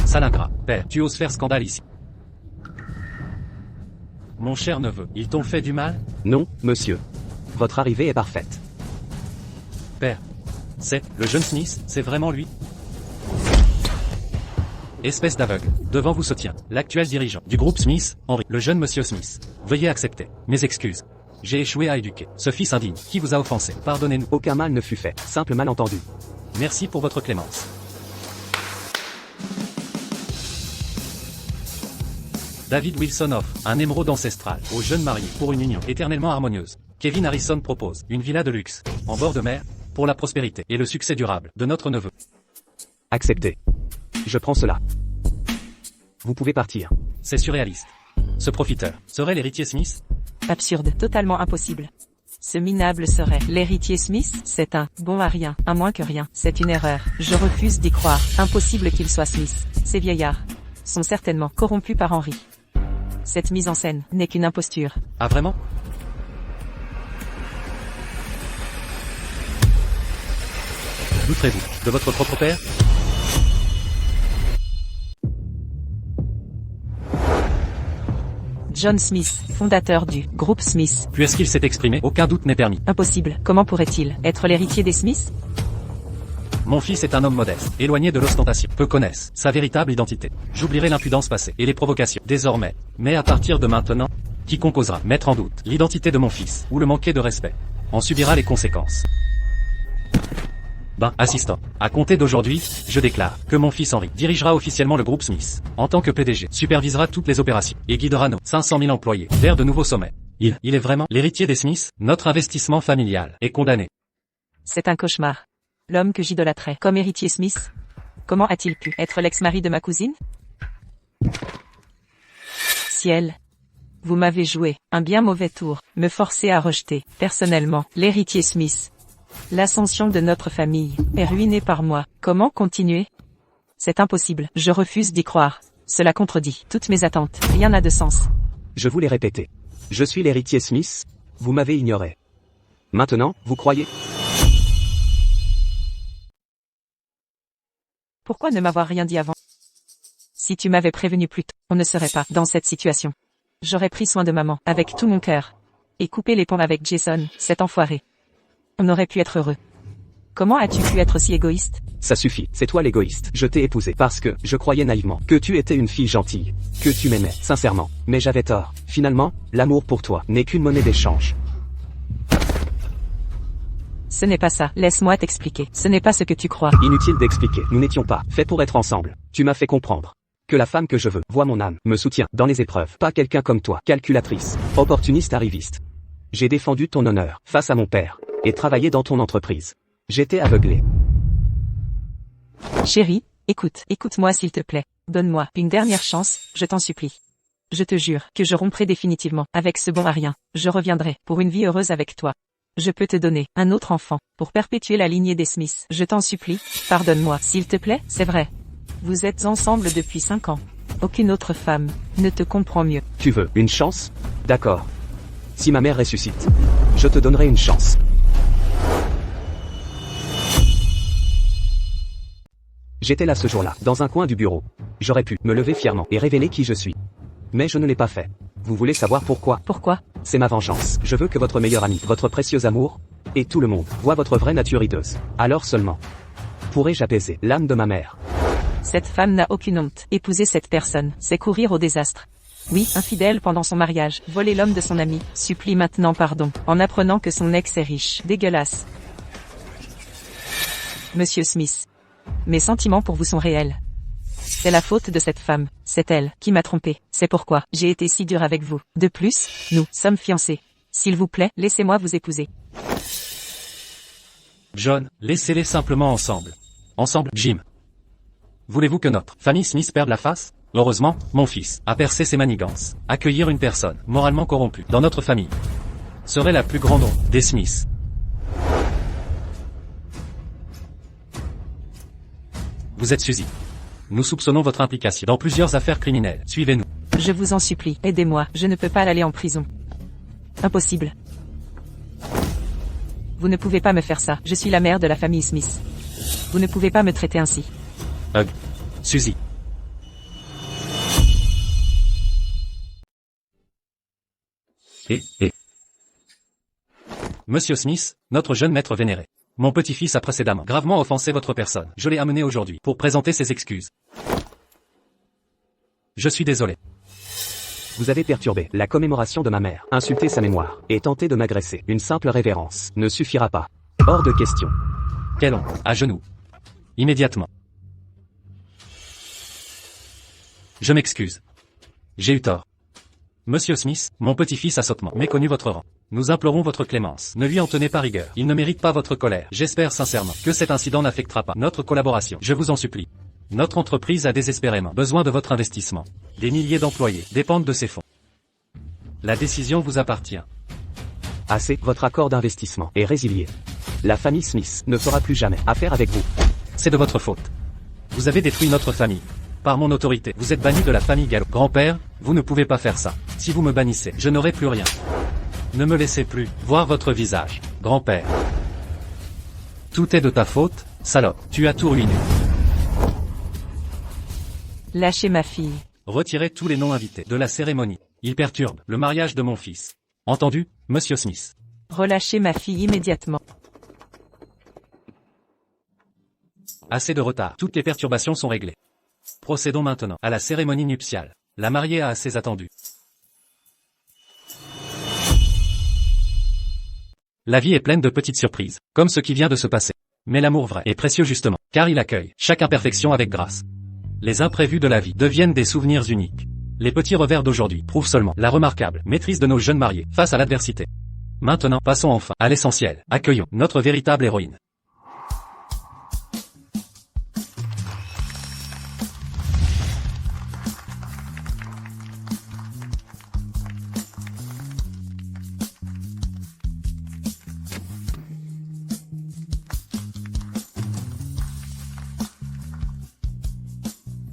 Sale ingrat. Père, tu oses faire scandale ici. Mon cher neveu, ils t'ont fait du mal? Non, monsieur. Votre arrivée est parfaite. Père. C'est le jeune Smith, c'est vraiment lui? Espèce d'aveugle. Devant vous se tient l'actuel dirigeant du groupe Smith, Henri, le jeune monsieur Smith. Veuillez accepter mes excuses. J'ai échoué à éduquer ce fils indigne qui vous a offensé. Pardonnez-nous. Aucun mal ne fut fait. Simple malentendu. Merci pour votre clémence. David Wilson offre un émeraude ancestral aux jeunes mariés pour une union éternellement harmonieuse. Kevin Harrison propose une villa de luxe, en bord de mer, pour la prospérité et le succès durable de notre neveu. Accepté. Je prends cela. Vous pouvez partir. C'est surréaliste. Ce profiteur serait l'héritier Smith? Absurde, totalement impossible. Ce minable serait l'héritier Smith? C'est un bon à rien, un moins que rien. C'est une erreur. Je refuse d'y croire. Impossible qu'il soit Smith. Ces vieillards sont certainement corrompus par Henri. Cette mise en scène n'est qu'une imposture. Ah vraiment? Douterez-vous de votre propre père? John Smith, fondateur du groupe Smith. Puisqu'il s'est exprimé, aucun doute n'est permis. Impossible. Comment pourrait-il être l'héritier des Smiths? Mon fils est un homme modeste, éloigné de l'ostentation. Peu connaissent sa véritable identité. J'oublierai l'impudence passée et les provocations désormais. Mais à partir de maintenant, quiconque osera mettre en doute l'identité de mon fils, ou le manquer de respect, en subira les conséquences. Assistant. À compter d'aujourd'hui, je déclare que mon fils Henri dirigera officiellement le groupe Smith. En tant que PDG, supervisera toutes les opérations et guidera nos 500 000 employés vers de nouveaux sommets. Il est vraiment l'héritier des Smiths. Notre investissement familial est condamné. C'est un cauchemar. L'homme que j'idolâtrais comme héritier Smith. Comment a-t-il pu être l'ex-mari de ma cousine? Ciel. Vous m'avez joué un bien mauvais tour, me forcer à rejeter, personnellement, l'héritier Smith. L'ascension de notre famille est ruinée par moi. Comment continuer? C'est impossible. Je refuse d'y croire. Cela contredit toutes mes attentes. Rien n'a de sens. Je vous l'ai répété. Je suis l'héritier Smith. Vous m'avez ignoré. Maintenant, vous croyez? Pourquoi ne m'avoir rien dit avant? Si tu m'avais prévenu plus tôt, on ne serait pas dans cette situation. J'aurais pris soin de maman, avec tout mon cœur. Et coupé les ponts avec Jason, cet enfoiré. On aurait pu être heureux. Comment as-tu pu être si égoïste? Ça suffit, c'est toi l'égoïste. Je t'ai épousé parce que je croyais naïvement que tu étais une fille gentille, que tu m'aimais, sincèrement. Mais j'avais tort. Finalement, l'amour pour toi n'est qu'une monnaie d'échange. Ce n'est pas ça, laisse-moi t'expliquer. Ce n'est pas ce que tu crois. Inutile d'expliquer, nous n'étions pas faits pour être ensemble. Tu m'as fait comprendre que la femme que je veux voit mon âme, me soutient dans les épreuves. Pas quelqu'un comme toi, calculatrice, opportuniste arriviste. J'ai défendu ton honneur face à mon père et travaillé dans ton entreprise. J'étais aveuglé. Chérie, écoute-moi s'il te plaît. Donne-moi une dernière chance, je t'en supplie. Je te jure que je romprai définitivement avec ce bon à rien. Je reviendrai pour une vie heureuse avec toi. Je peux te donner un autre enfant pour perpétuer la lignée des Smiths. Je t'en supplie, pardonne-moi, s'il te plaît, c'est vrai. Vous êtes ensemble depuis 5 ans. Aucune autre femme ne te comprend mieux. Tu veux une chance? D'accord. Si ma mère ressuscite, je te donnerai une chance. J'étais là ce jour-là, dans un coin du bureau. J'aurais pu me lever fièrement et révéler qui je suis. Mais je ne l'ai pas fait. Vous voulez savoir pourquoi? Pourquoi? C'est ma vengeance. Je veux que votre meilleur ami, votre précieux amour, et tout le monde voit votre vraie nature hideuse. Alors seulement pourrai-je apaiser l'âme de ma mère. Cette femme n'a aucune honte. Épouser cette personne, c'est courir au désastre. Oui, infidèle pendant son mariage, voler l'homme de son ami, supplie maintenant pardon, en apprenant que son ex est riche. Dégueulasse. Monsieur Smith. Mes sentiments pour vous sont réels. C'est la faute de cette femme, c'est elle qui m'a trompé. C'est pourquoi j'ai été si dur avec vous. De plus, nous sommes fiancés. S'il vous plaît, laissez-moi vous épouser. John, laissez-les simplement ensemble. Ensemble, Jim. Voulez-vous que notre famille Smith perde la face? Heureusement, mon fils a percé ses manigances. Accueillir une personne moralement corrompue dans notre famille serait la plus grande honte des Smiths. Vous êtes Suzy. Nous soupçonnons votre implication dans plusieurs affaires criminelles. Suivez-nous. Je vous en supplie, aidez-moi, je ne peux pas aller en prison. Impossible. Vous ne pouvez pas me faire ça, je suis la mère de la famille Smith. Vous ne pouvez pas me traiter ainsi. Hug. Suzy. Monsieur Smith, notre jeune maître vénéré. Mon petit-fils a précédemment gravement offensé votre personne. Je l'ai amené aujourd'hui pour présenter ses excuses. Je suis désolé. Vous avez perturbé la commémoration de ma mère, insulté sa mémoire, et tenté de m'agresser. Une simple révérence ne suffira pas. Hors de question. Quelle honte. À genoux. Immédiatement. Je m'excuse. J'ai eu tort. Monsieur Smith, mon petit-fils a sottement méconnu votre rang. Nous implorons votre clémence. Ne lui en tenez pas rigueur. Il ne mérite pas votre colère. J'espère sincèrement que cet incident n'affectera pas notre collaboration. Je vous en supplie. Notre entreprise a désespérément besoin de votre investissement. Des milliers d'employés dépendent de ces fonds. La décision vous appartient. Assez, votre accord d'investissement est résilié. La famille Smith ne fera plus jamais affaire avec vous. C'est de votre faute. Vous avez détruit notre famille. Par mon autorité, vous êtes banni de la famille Gallo. Grand-père, vous ne pouvez pas faire ça. Si vous me bannissez, je n'aurai plus rien. Ne me laissez plus voir votre visage, grand-père. Tout est de ta faute, salope. Tu as tout ruiné. Lâchez ma fille. Retirez tous les noms invités de la cérémonie. Ils perturbent le mariage de mon fils. Entendu, monsieur Smith? Relâchez ma fille immédiatement. Assez de retard. Toutes les perturbations sont réglées. Procédons maintenant à la cérémonie nuptiale. La mariée a assez attendu. La vie est pleine de petites surprises, comme ce qui vient de se passer. Mais l'amour vrai est précieux justement, car il accueille chaque imperfection avec grâce. Les imprévus de la vie deviennent des souvenirs uniques. Les petits revers d'aujourd'hui prouvent seulement la remarquable maîtrise de nos jeunes mariés face à l'adversité. Maintenant, passons enfin à l'essentiel. Accueillons notre véritable héroïne.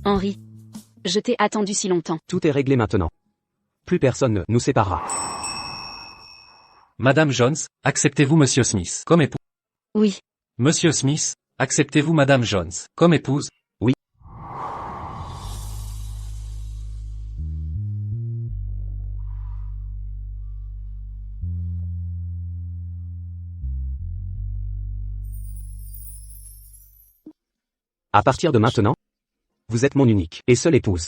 Henri. Je t'ai attendu si longtemps. Tout est réglé maintenant. Plus personne ne nous séparera. Madame Jones, acceptez-vous Monsieur Smith comme époux? Oui. Monsieur Smith, acceptez-vous Madame Jones comme épouse? Oui. À partir de maintenant, vous êtes mon unique et seule épouse.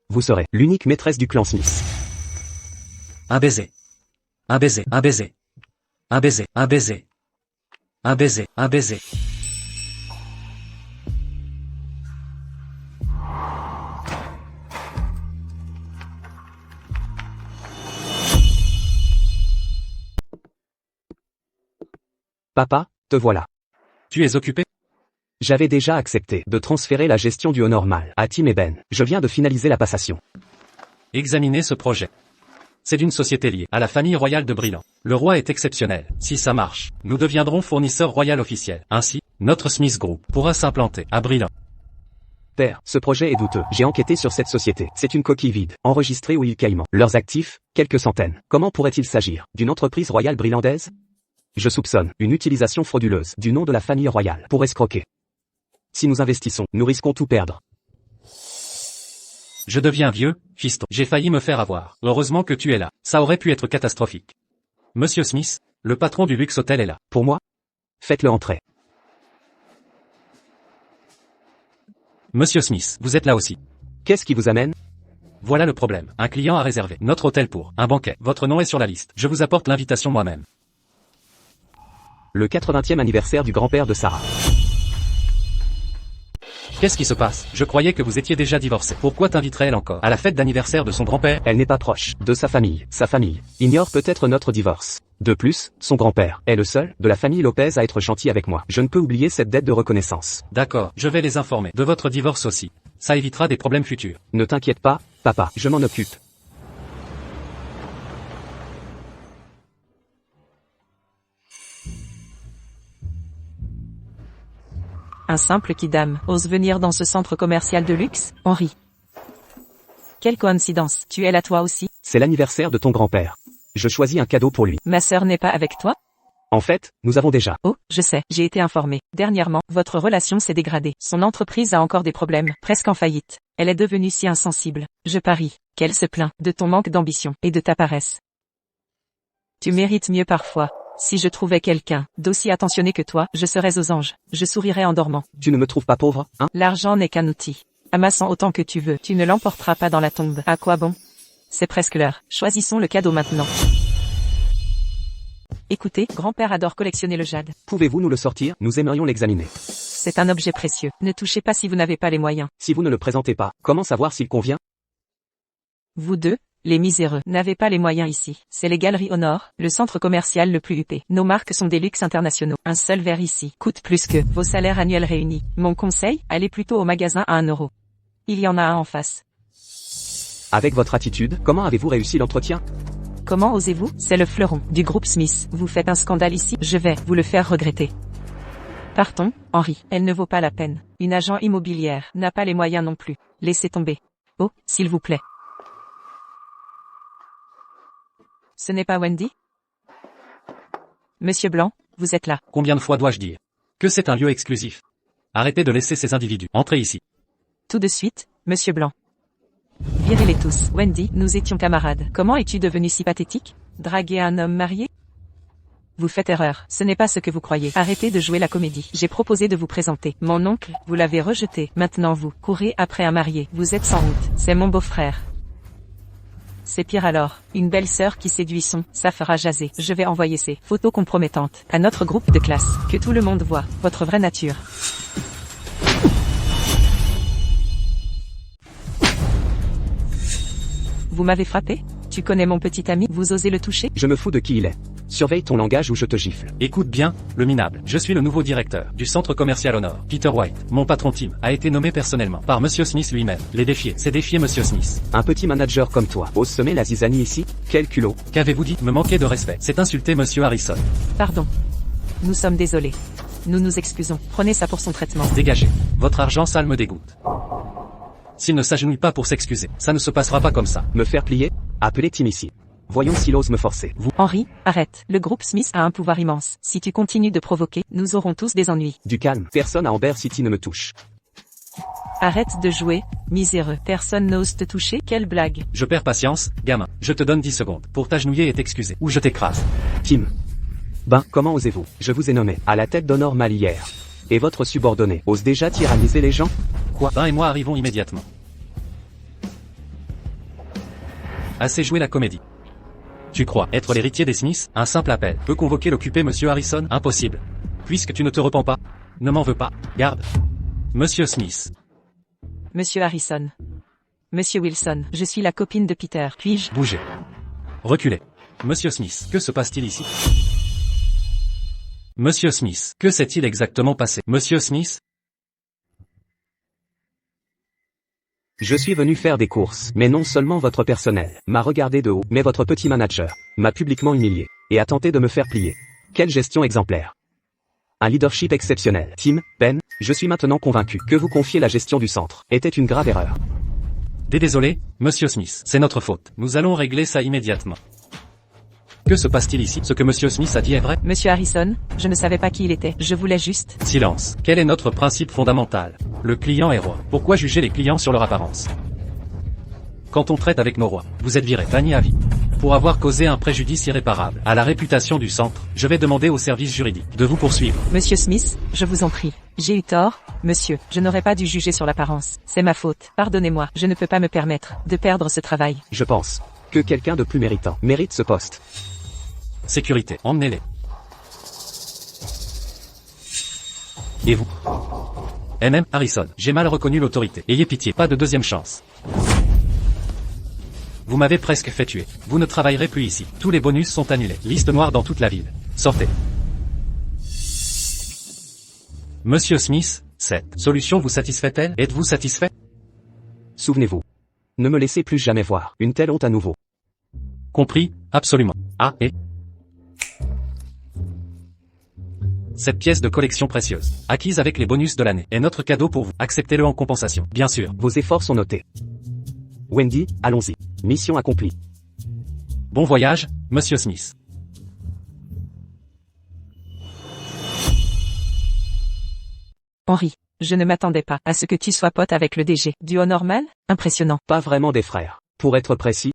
Vous serez l'unique maîtresse du clan Smith. Un baiser. Un baiser, un baiser. Un baiser, un baiser. Un baiser, un baiser. Papa, te voilà. Tu es occupé? J'avais déjà accepté de transférer la gestion du Honor Mal à Tim et Ben. Je viens de finaliser la passation. Examinez ce projet. C'est d'une société liée à la famille royale de Brillant. Le roi est exceptionnel. Si ça marche, nous deviendrons fournisseur royal officiel. Ainsi, notre Smith Group pourra s'implanter à Brillant. Père, ce projet est douteux. J'ai enquêté sur cette société. C'est une coquille vide, enregistrée au île Caïman. Leurs actifs, quelques centaines. Comment pourrait-il s'agir d'une entreprise royale brillandaise? Je soupçonne une utilisation frauduleuse du nom de la famille royale pour escroquer. Si nous investissons, nous risquons tout perdre. Je deviens vieux, fiston. J'ai failli me faire avoir. Heureusement que tu es là. Ça aurait pu être catastrophique. Monsieur Smith, le patron du luxe hôtel est là. Pour moi? Faites-le entrer. Monsieur Smith, vous êtes là aussi. Qu'est-ce qui vous amène? Voilà le problème. Un client a réservé notre hôtel pour un banquet. Votre nom est sur la liste. Je vous apporte l'invitation moi-même. Le 80e anniversaire du grand-père de Sarah. Qu'est-ce qui se passe? Je croyais que vous étiez déjà divorcé. Pourquoi t'inviterait-elle encore à la fête d'anniversaire de son grand-père? Elle n'est pas proche de sa famille. Sa famille ignore peut-être notre divorce. De plus, son grand-père est le seul de la famille Lopez à être gentil avec moi. Je ne peux oublier cette dette de reconnaissance. D'accord, je vais les informer de votre divorce aussi. Ça évitera des problèmes futurs. Ne t'inquiète pas, papa, je m'en occupe. Un simple kidam ose venir dans ce centre commercial de luxe, Henri. Quelle coïncidence, tu es là toi aussi? C'est l'anniversaire de ton grand-père. Je choisis un cadeau pour lui. Ma sœur n'est pas avec toi? En fait, nous avons déjà. Oh, je sais, j'ai été informée. Dernièrement, votre relation s'est dégradée. Son entreprise a encore des problèmes, presque en faillite. Elle est devenue si insensible. Je parie qu'elle se plaint de ton manque d'ambition et de ta paresse. Tu mérites mieux parfois. Si je trouvais quelqu'un d'aussi attentionné que toi, je serais aux anges. Je sourirais en dormant. Tu ne me trouves pas pauvre, hein? L'argent n'est qu'un outil. Amassant autant que tu veux, tu ne l'emporteras pas dans la tombe. À quoi bon? C'est presque l'heure. Choisissons le cadeau maintenant. Écoutez, grand-père adore collectionner le jade. Pouvez-vous nous le sortir? Nous aimerions l'examiner. C'est un objet précieux. Ne touchez pas si vous n'avez pas les moyens. Si vous ne le présentez pas, comment savoir s'il convient? Vous deux, les miséreux, n'avez pas les moyens ici. C'est les Galeries Honor, le centre commercial le plus huppé. Nos marques sont des luxes internationaux. Un seul verre ici coûte plus que vos salaires annuels réunis. Mon conseil, allez plutôt au magasin à 1 euro. Il y en a un en face. Avec votre attitude, comment avez-vous réussi l'entretien? Comment osez-vous? C'est le fleuron du groupe Smith. Vous faites un scandale ici, je vais vous le faire regretter. Partons, Henri. Elle ne vaut pas la peine. Une agent immobilière n'a pas les moyens non plus. Laissez tomber. Oh, s'il vous plaît. Ce n'est pas Wendy? Monsieur Blanc, vous êtes là. Combien de fois dois-je dire que c'est un lieu exclusif? Arrêtez de laisser ces individus entrer ici. Tout de suite, Monsieur Blanc. Virez-les tous. Wendy, nous étions camarades. Comment es-tu devenu si pathétique? Draguer un homme marié? Vous faites erreur. Ce n'est pas ce que vous croyez. Arrêtez de jouer la comédie. J'ai proposé de vous présenter. Mon oncle, vous l'avez rejeté. Maintenant vous, courez après un marié. Vous êtes sans honte. C'est mon beau-frère. C'est pire alors. Une belle sœur qui séduit ça fera jaser. Je vais envoyer ces photos compromettantes à notre groupe de classe. Que tout le monde voit votre vraie nature. Vous m'avez frappé? Tu connais mon petit ami? Vous osez le toucher? Je me fous de qui il est. Surveille ton langage ou je te gifle. Écoute bien, le minable. Je suis le nouveau directeur du centre commercial Honor. Peter White, mon patron Tim, a été nommé personnellement par Monsieur Smith lui-même. Les défier, c'est défier Monsieur Smith. Un petit manager comme toi ose semer la zizanie ici? Quel culot. Qu'avez-vous dit? Me manquer de respect. C'est insulter Monsieur Harrison. Pardon. Nous sommes désolés. Nous nous excusons. Prenez ça pour son traitement. Dégagez. Votre argent sale me dégoûte. S'il ne s'agenouille pas pour s'excuser, ça ne se passera pas comme ça. Me faire plier? Appelez Tim ici. Voyons s'il ose me forcer. Henry, arrête. Le groupe Smith a un pouvoir immense. Si tu continues de provoquer, nous aurons tous des ennuis. Du calme. Personne à Amber City ne me touche. Arrête de jouer, miséreux. Personne n'ose te toucher, quelle blague. Je perds patience, gamin. Je te donne 10 secondes pour t'agenouiller et t'excuser. Ou je t'écrase. Tim. Ben, comment osez-vous? Je vous ai nommé à la tête d'Honor Mal hier. Et votre subordonné ose déjà tyranniser les gens? Quoi? Ben et moi arrivons immédiatement. Assez joué la comédie. Tu crois être l'héritier des Smiths? Un simple appel peut convoquer l'occupé Monsieur Harrison? Impossible. Puisque tu ne te repens pas. Ne m'en veux pas. Garde. Monsieur Smith. Monsieur Harrison. Monsieur Wilson, je suis la copine de Peter. Puis-je? Bougez. Reculez. Monsieur Smith, que se passe-t-il ici? Monsieur Smith, que s'est-il exactement passé? Monsieur Smith? Je suis venu faire des courses, mais non seulement votre personnel m'a regardé de haut, mais votre petit manager m'a publiquement humilié et a tenté de me faire plier. Quelle gestion exemplaire. Un leadership exceptionnel. Tim, Ben, je suis maintenant convaincu que vous confier la gestion du centre était une grave erreur. Désolé, Monsieur Smith, c'est notre faute. Nous allons régler ça immédiatement. Que se passe-t-il ici? Ce que Monsieur Smith a dit est vrai? Monsieur Harrison, je ne savais pas qui il était. Je voulais juste... Silence. Quel est notre principe fondamental? Le client est roi. Pourquoi juger les clients sur leur apparence? Quand on traite avec nos rois, vous êtes viré, banni à vie. Pour avoir causé un préjudice irréparable à la réputation du centre, je vais demander au service juridique de vous poursuivre. Monsieur Smith, je vous en prie. J'ai eu tort, monsieur. Je n'aurais pas dû juger sur l'apparence. C'est ma faute. Pardonnez-moi. Je ne peux pas me permettre de perdre ce travail. Je pense que quelqu'un de plus méritant mérite ce poste. Sécurité, emmenez-les. Et vous? MM Harrison, j'ai mal reconnu l'autorité. Ayez pitié, pas de deuxième chance. Vous m'avez presque fait tuer. Vous ne travaillerez plus ici. Tous les bonus sont annulés. Liste noire dans toute la ville. Sortez. Monsieur Smith, cette solution vous satisfait-elle? Êtes-vous satisfait? Souvenez-vous. Ne me laissez plus jamais voir une telle honte à nouveau. Compris, absolument. Ah, et cette pièce de collection précieuse, acquise avec les bonus de l'année, est notre cadeau pour vous. Acceptez-le en compensation, bien sûr. Vos efforts sont notés. Wendy, allons-y. Mission accomplie. Bon voyage, Monsieur Smith. Henry, je ne m'attendais pas à ce que tu sois pote avec le DG. Duo normal? Impressionnant. Pas vraiment des frères. Pour être précis,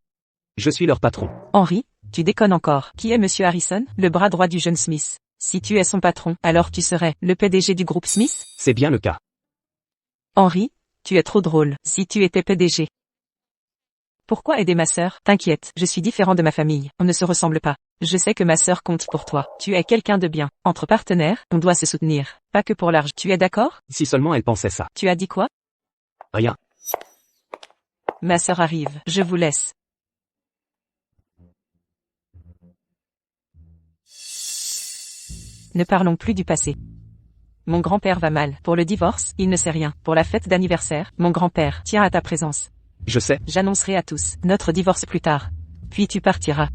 je suis leur patron. Henry, tu déconnes encore. Qui est Monsieur Harrison? Le bras droit du jeune Smith. Si tu es son patron, alors tu serais le PDG du groupe Smith? C'est bien le cas. Henry, tu es trop drôle. Si tu étais PDG. Pourquoi aider ma sœur? T'inquiète, je suis différent de ma famille. On ne se ressemble pas. Je sais que ma sœur compte pour toi. Tu es quelqu'un de bien. Entre partenaires, on doit se soutenir. Pas que pour l'argent. Tu es d'accord? Si seulement elle pensait ça. Tu as dit quoi? Rien. Ma sœur arrive. Je vous laisse. Ne parlons plus du passé. Mon grand-père va mal. Pour le divorce, il ne sait rien. Pour la fête d'anniversaire, mon grand-père tient à ta présence. Je sais. J'annoncerai à tous notre divorce plus tard. Puis tu partiras.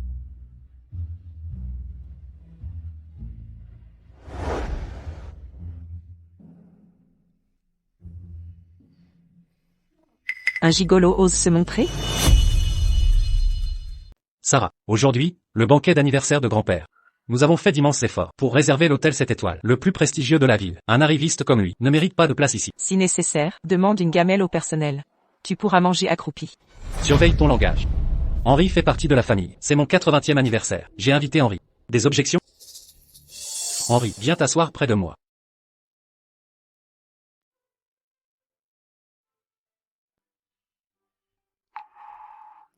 Un gigolo ose se montrer? Sarah, aujourd'hui, le banquet d'anniversaire de grand-père. Nous avons fait d'immenses efforts pour réserver l'hôtel 7 étoiles, le plus prestigieux de la ville. Un arriviste comme lui ne mérite pas de place ici. Si nécessaire, demande une gamelle au personnel. Tu pourras manger accroupi. Surveille ton langage. Henry fait partie de la famille. C'est mon 80e anniversaire. J'ai invité Henry. Des objections? Henry, viens t'asseoir près de moi.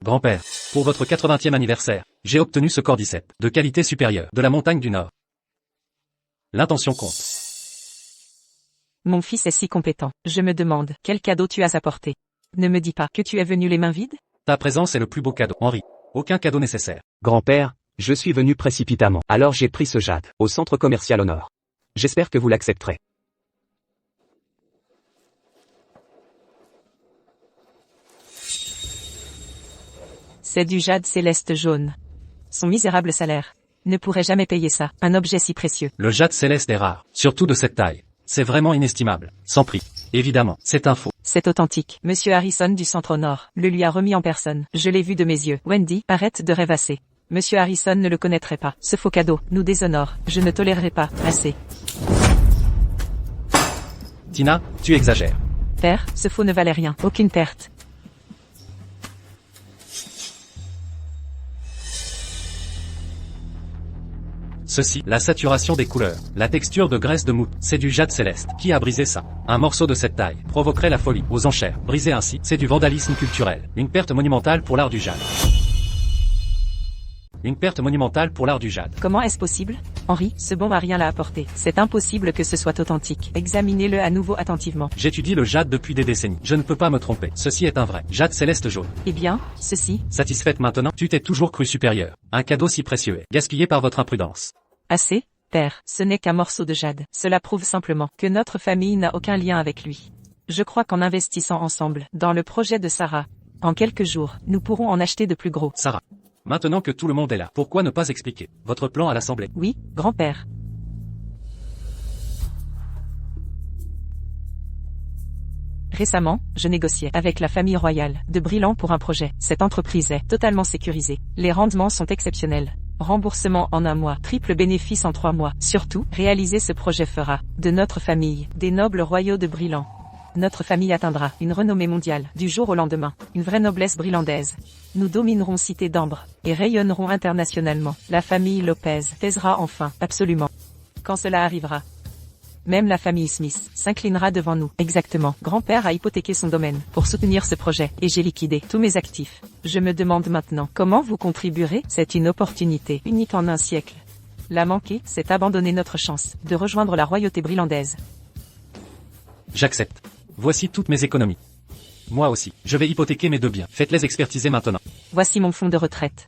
Grand-père, pour votre 80e anniversaire, j'ai obtenu ce cordyceps, de qualité supérieure, de la montagne du Nord. L'intention compte. Mon fils est si compétent. Je me demande, quel cadeau tu as apporté? Ne me dis pas que tu es venu les mains vides? Ta présence est le plus beau cadeau, Henry. Aucun cadeau nécessaire. Grand-père, je suis venu précipitamment. Alors j'ai pris ce jade, au centre commercial au nord. J'espère que vous l'accepterez. C'est du jade céleste jaune. Son misérable salaire ne pourrait jamais payer ça, un objet si précieux. Le jade céleste est rare, surtout de cette taille. C'est vraiment inestimable. Sans prix. Évidemment, c'est un faux. C'est authentique. Monsieur Harrison du Centre Nord le lui a remis en personne. Je l'ai vu de mes yeux. Wendy, arrête de rêvasser. Monsieur Harrison ne le connaîtrait pas. Ce faux cadeau nous déshonore. Je ne tolérerai pas. Assez. Tina, tu exagères. Père, ce faux ne valait rien. Aucune perte. Ceci, la saturation des couleurs, la texture de graisse de mouton, c'est du jade céleste. Qui a brisé ça? Un morceau de cette taille provoquerait la folie, aux enchères. Briser ainsi, c'est du vandalisme culturel. Une perte monumentale pour l'art du jade. Une perte monumentale pour l'art du jade. Comment est-ce possible? Henri, ce bon m'a rien l'a apporté. C'est impossible que ce soit authentique. Examinez-le à nouveau attentivement. J'étudie le jade depuis des décennies. Je ne peux pas me tromper. Ceci est un vrai jade céleste jaune. Eh bien, ceci. Satisfaite maintenant? Tu t'es toujours cru supérieur. Un cadeau si précieux est gaspillé par votre imprudence. Assez, père, ce n'est qu'un morceau de jade. Cela prouve simplement que notre famille n'a aucun lien avec lui. Je crois qu'en investissant ensemble dans le projet de Sarah, en quelques jours, nous pourrons en acheter de plus gros. Sarah. Maintenant que tout le monde est là, pourquoi ne pas expliquer votre plan à l'Assemblée? Oui, grand-père. Récemment, je négociais avec la famille royale de Brillant pour un projet. Cette entreprise est totalement sécurisée. Les rendements sont exceptionnels. Remboursement en 1 mois, triple bénéfice en 3 mois. Surtout, réaliser ce projet fera de notre famille des nobles royaux de Brillant. Notre famille atteindra une renommée mondiale du jour au lendemain, une vraie noblesse brillandaise. Nous dominerons Cité d'Ambre et rayonnerons internationalement. La famille Lopez pèsera enfin, absolument. Quand cela arrivera, même la famille Smith s'inclinera devant nous. Exactement. Grand-père a hypothéqué son domaine pour soutenir ce projet et j'ai liquidé tous mes actifs. Je me demande maintenant comment vous contribuerez. C'est une opportunité unique en un siècle. La manquer, c'est abandonner notre chance de rejoindre la royauté brillandaise. J'accepte. Voici toutes mes économies. Moi aussi, je vais hypothéquer mes 2 biens. Faites-les expertiser maintenant. Voici mon fonds de retraite.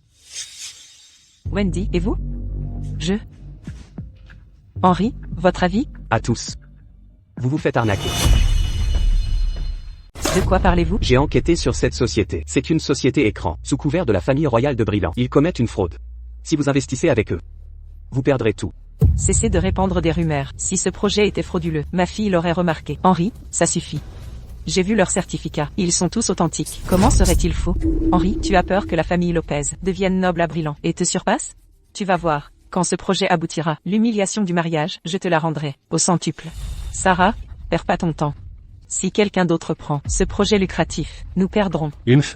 Wendy, et vous? Henri, votre avis? À tous. Vous vous faites arnaquer. De quoi parlez-vous? J'ai enquêté sur cette société. C'est une société écran, sous couvert de la famille royale de Brillant. Ils commettent une fraude. Si vous investissez avec eux, vous perdrez tout. Cessez de répandre des rumeurs. Si ce projet était frauduleux, ma fille l'aurait remarqué. Henri, ça suffit. J'ai vu leurs certificats. Ils sont tous authentiques. Comment serait-il faux? Henri, tu as peur que la famille Lopez devienne noble à Brillant et te surpasse? Tu vas voir. Quand ce projet aboutira, l'humiliation du mariage, je te la rendrai, au centuple. Sarah, perds pas ton temps. Si quelqu'un d'autre prend ce projet lucratif, nous perdrons.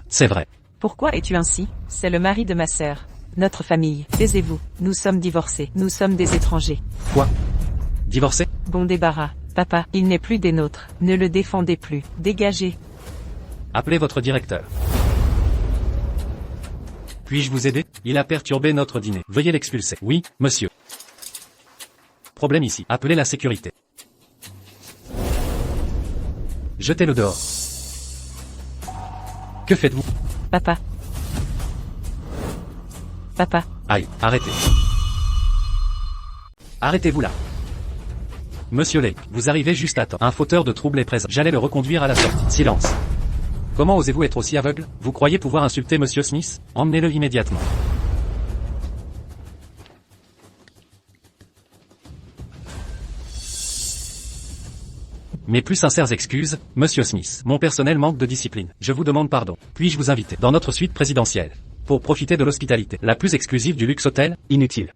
C'est vrai. Pourquoi es-tu ainsi? C'est le mari de ma sœur. Notre famille. Taisez-vous. Nous sommes divorcés. Nous sommes des étrangers. Quoi? Divorcé? Bon débarras. Papa, il n'est plus des nôtres. Ne le défendez plus. Dégagez. Appelez votre directeur. Puis-je vous aider? Il a perturbé notre dîner. Veuillez l'expulser. Oui, monsieur. Problème ici. Appelez la sécurité. Jetez-le dehors. Que faites-vous? Papa. Papa. Aïe, arrêtez. Arrêtez-vous là. Monsieur Lake, vous arrivez juste à temps. Un fauteur de trouble est présent. J'allais le reconduire à la sortie. Silence. Comment osez-vous être aussi aveugle? Vous croyez pouvoir insulter Monsieur Smith? Emmenez-le immédiatement. Mes plus sincères excuses, Monsieur Smith. Mon personnel manque de discipline. Je vous demande pardon. Puis-je vous inviter dans notre suite présidentielle pour profiter de l'hospitalité la plus exclusive du luxe hôtel? Inutile.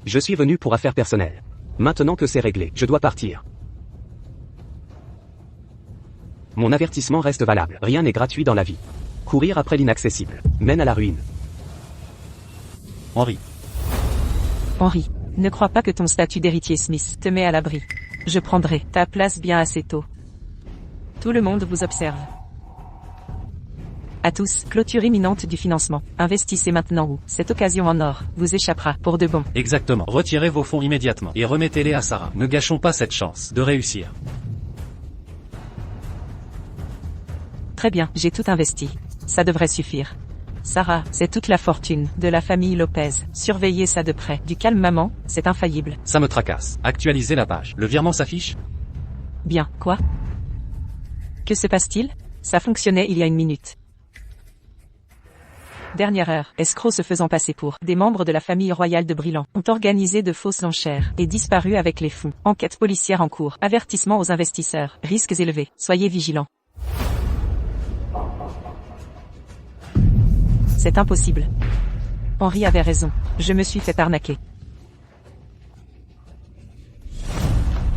Je suis venu pour affaires personnelles. Maintenant que c'est réglé, je dois partir. Mon avertissement reste valable. Rien n'est gratuit dans la vie. Courir après l'inaccessible mène à la ruine. Henri. Henri, ne crois pas que ton statut d'héritier Smith te met à l'abri. Je prendrai ta place bien assez tôt. Tout le monde vous observe. À tous, clôture imminente du financement. Investissez maintenant ou cette occasion en or vous échappera pour de bon. Exactement. Retirez vos fonds immédiatement et remettez-les à Sarah. Ne gâchons pas cette chance de réussir. Très bien, j'ai tout investi. Ça devrait suffire. Sarah, c'est toute la fortune de la famille Lopez. Surveillez ça de près. Du calme maman, c'est infaillible. Ça me tracasse. Actualisez la page. Le virement s'affiche? Bien, quoi? Que se passe-t-il? Ça fonctionnait il y a 1 minute. Dernière heure, escrocs se faisant passer pour des membres de la famille royale de Brillant ont organisé de fausses enchères et disparu avec les fonds. Enquête policière en cours. Avertissement aux investisseurs. Risques élevés. Soyez vigilants. C'est impossible. Henri avait raison. Je me suis fait arnaquer.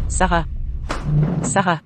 Sarah. Sarah.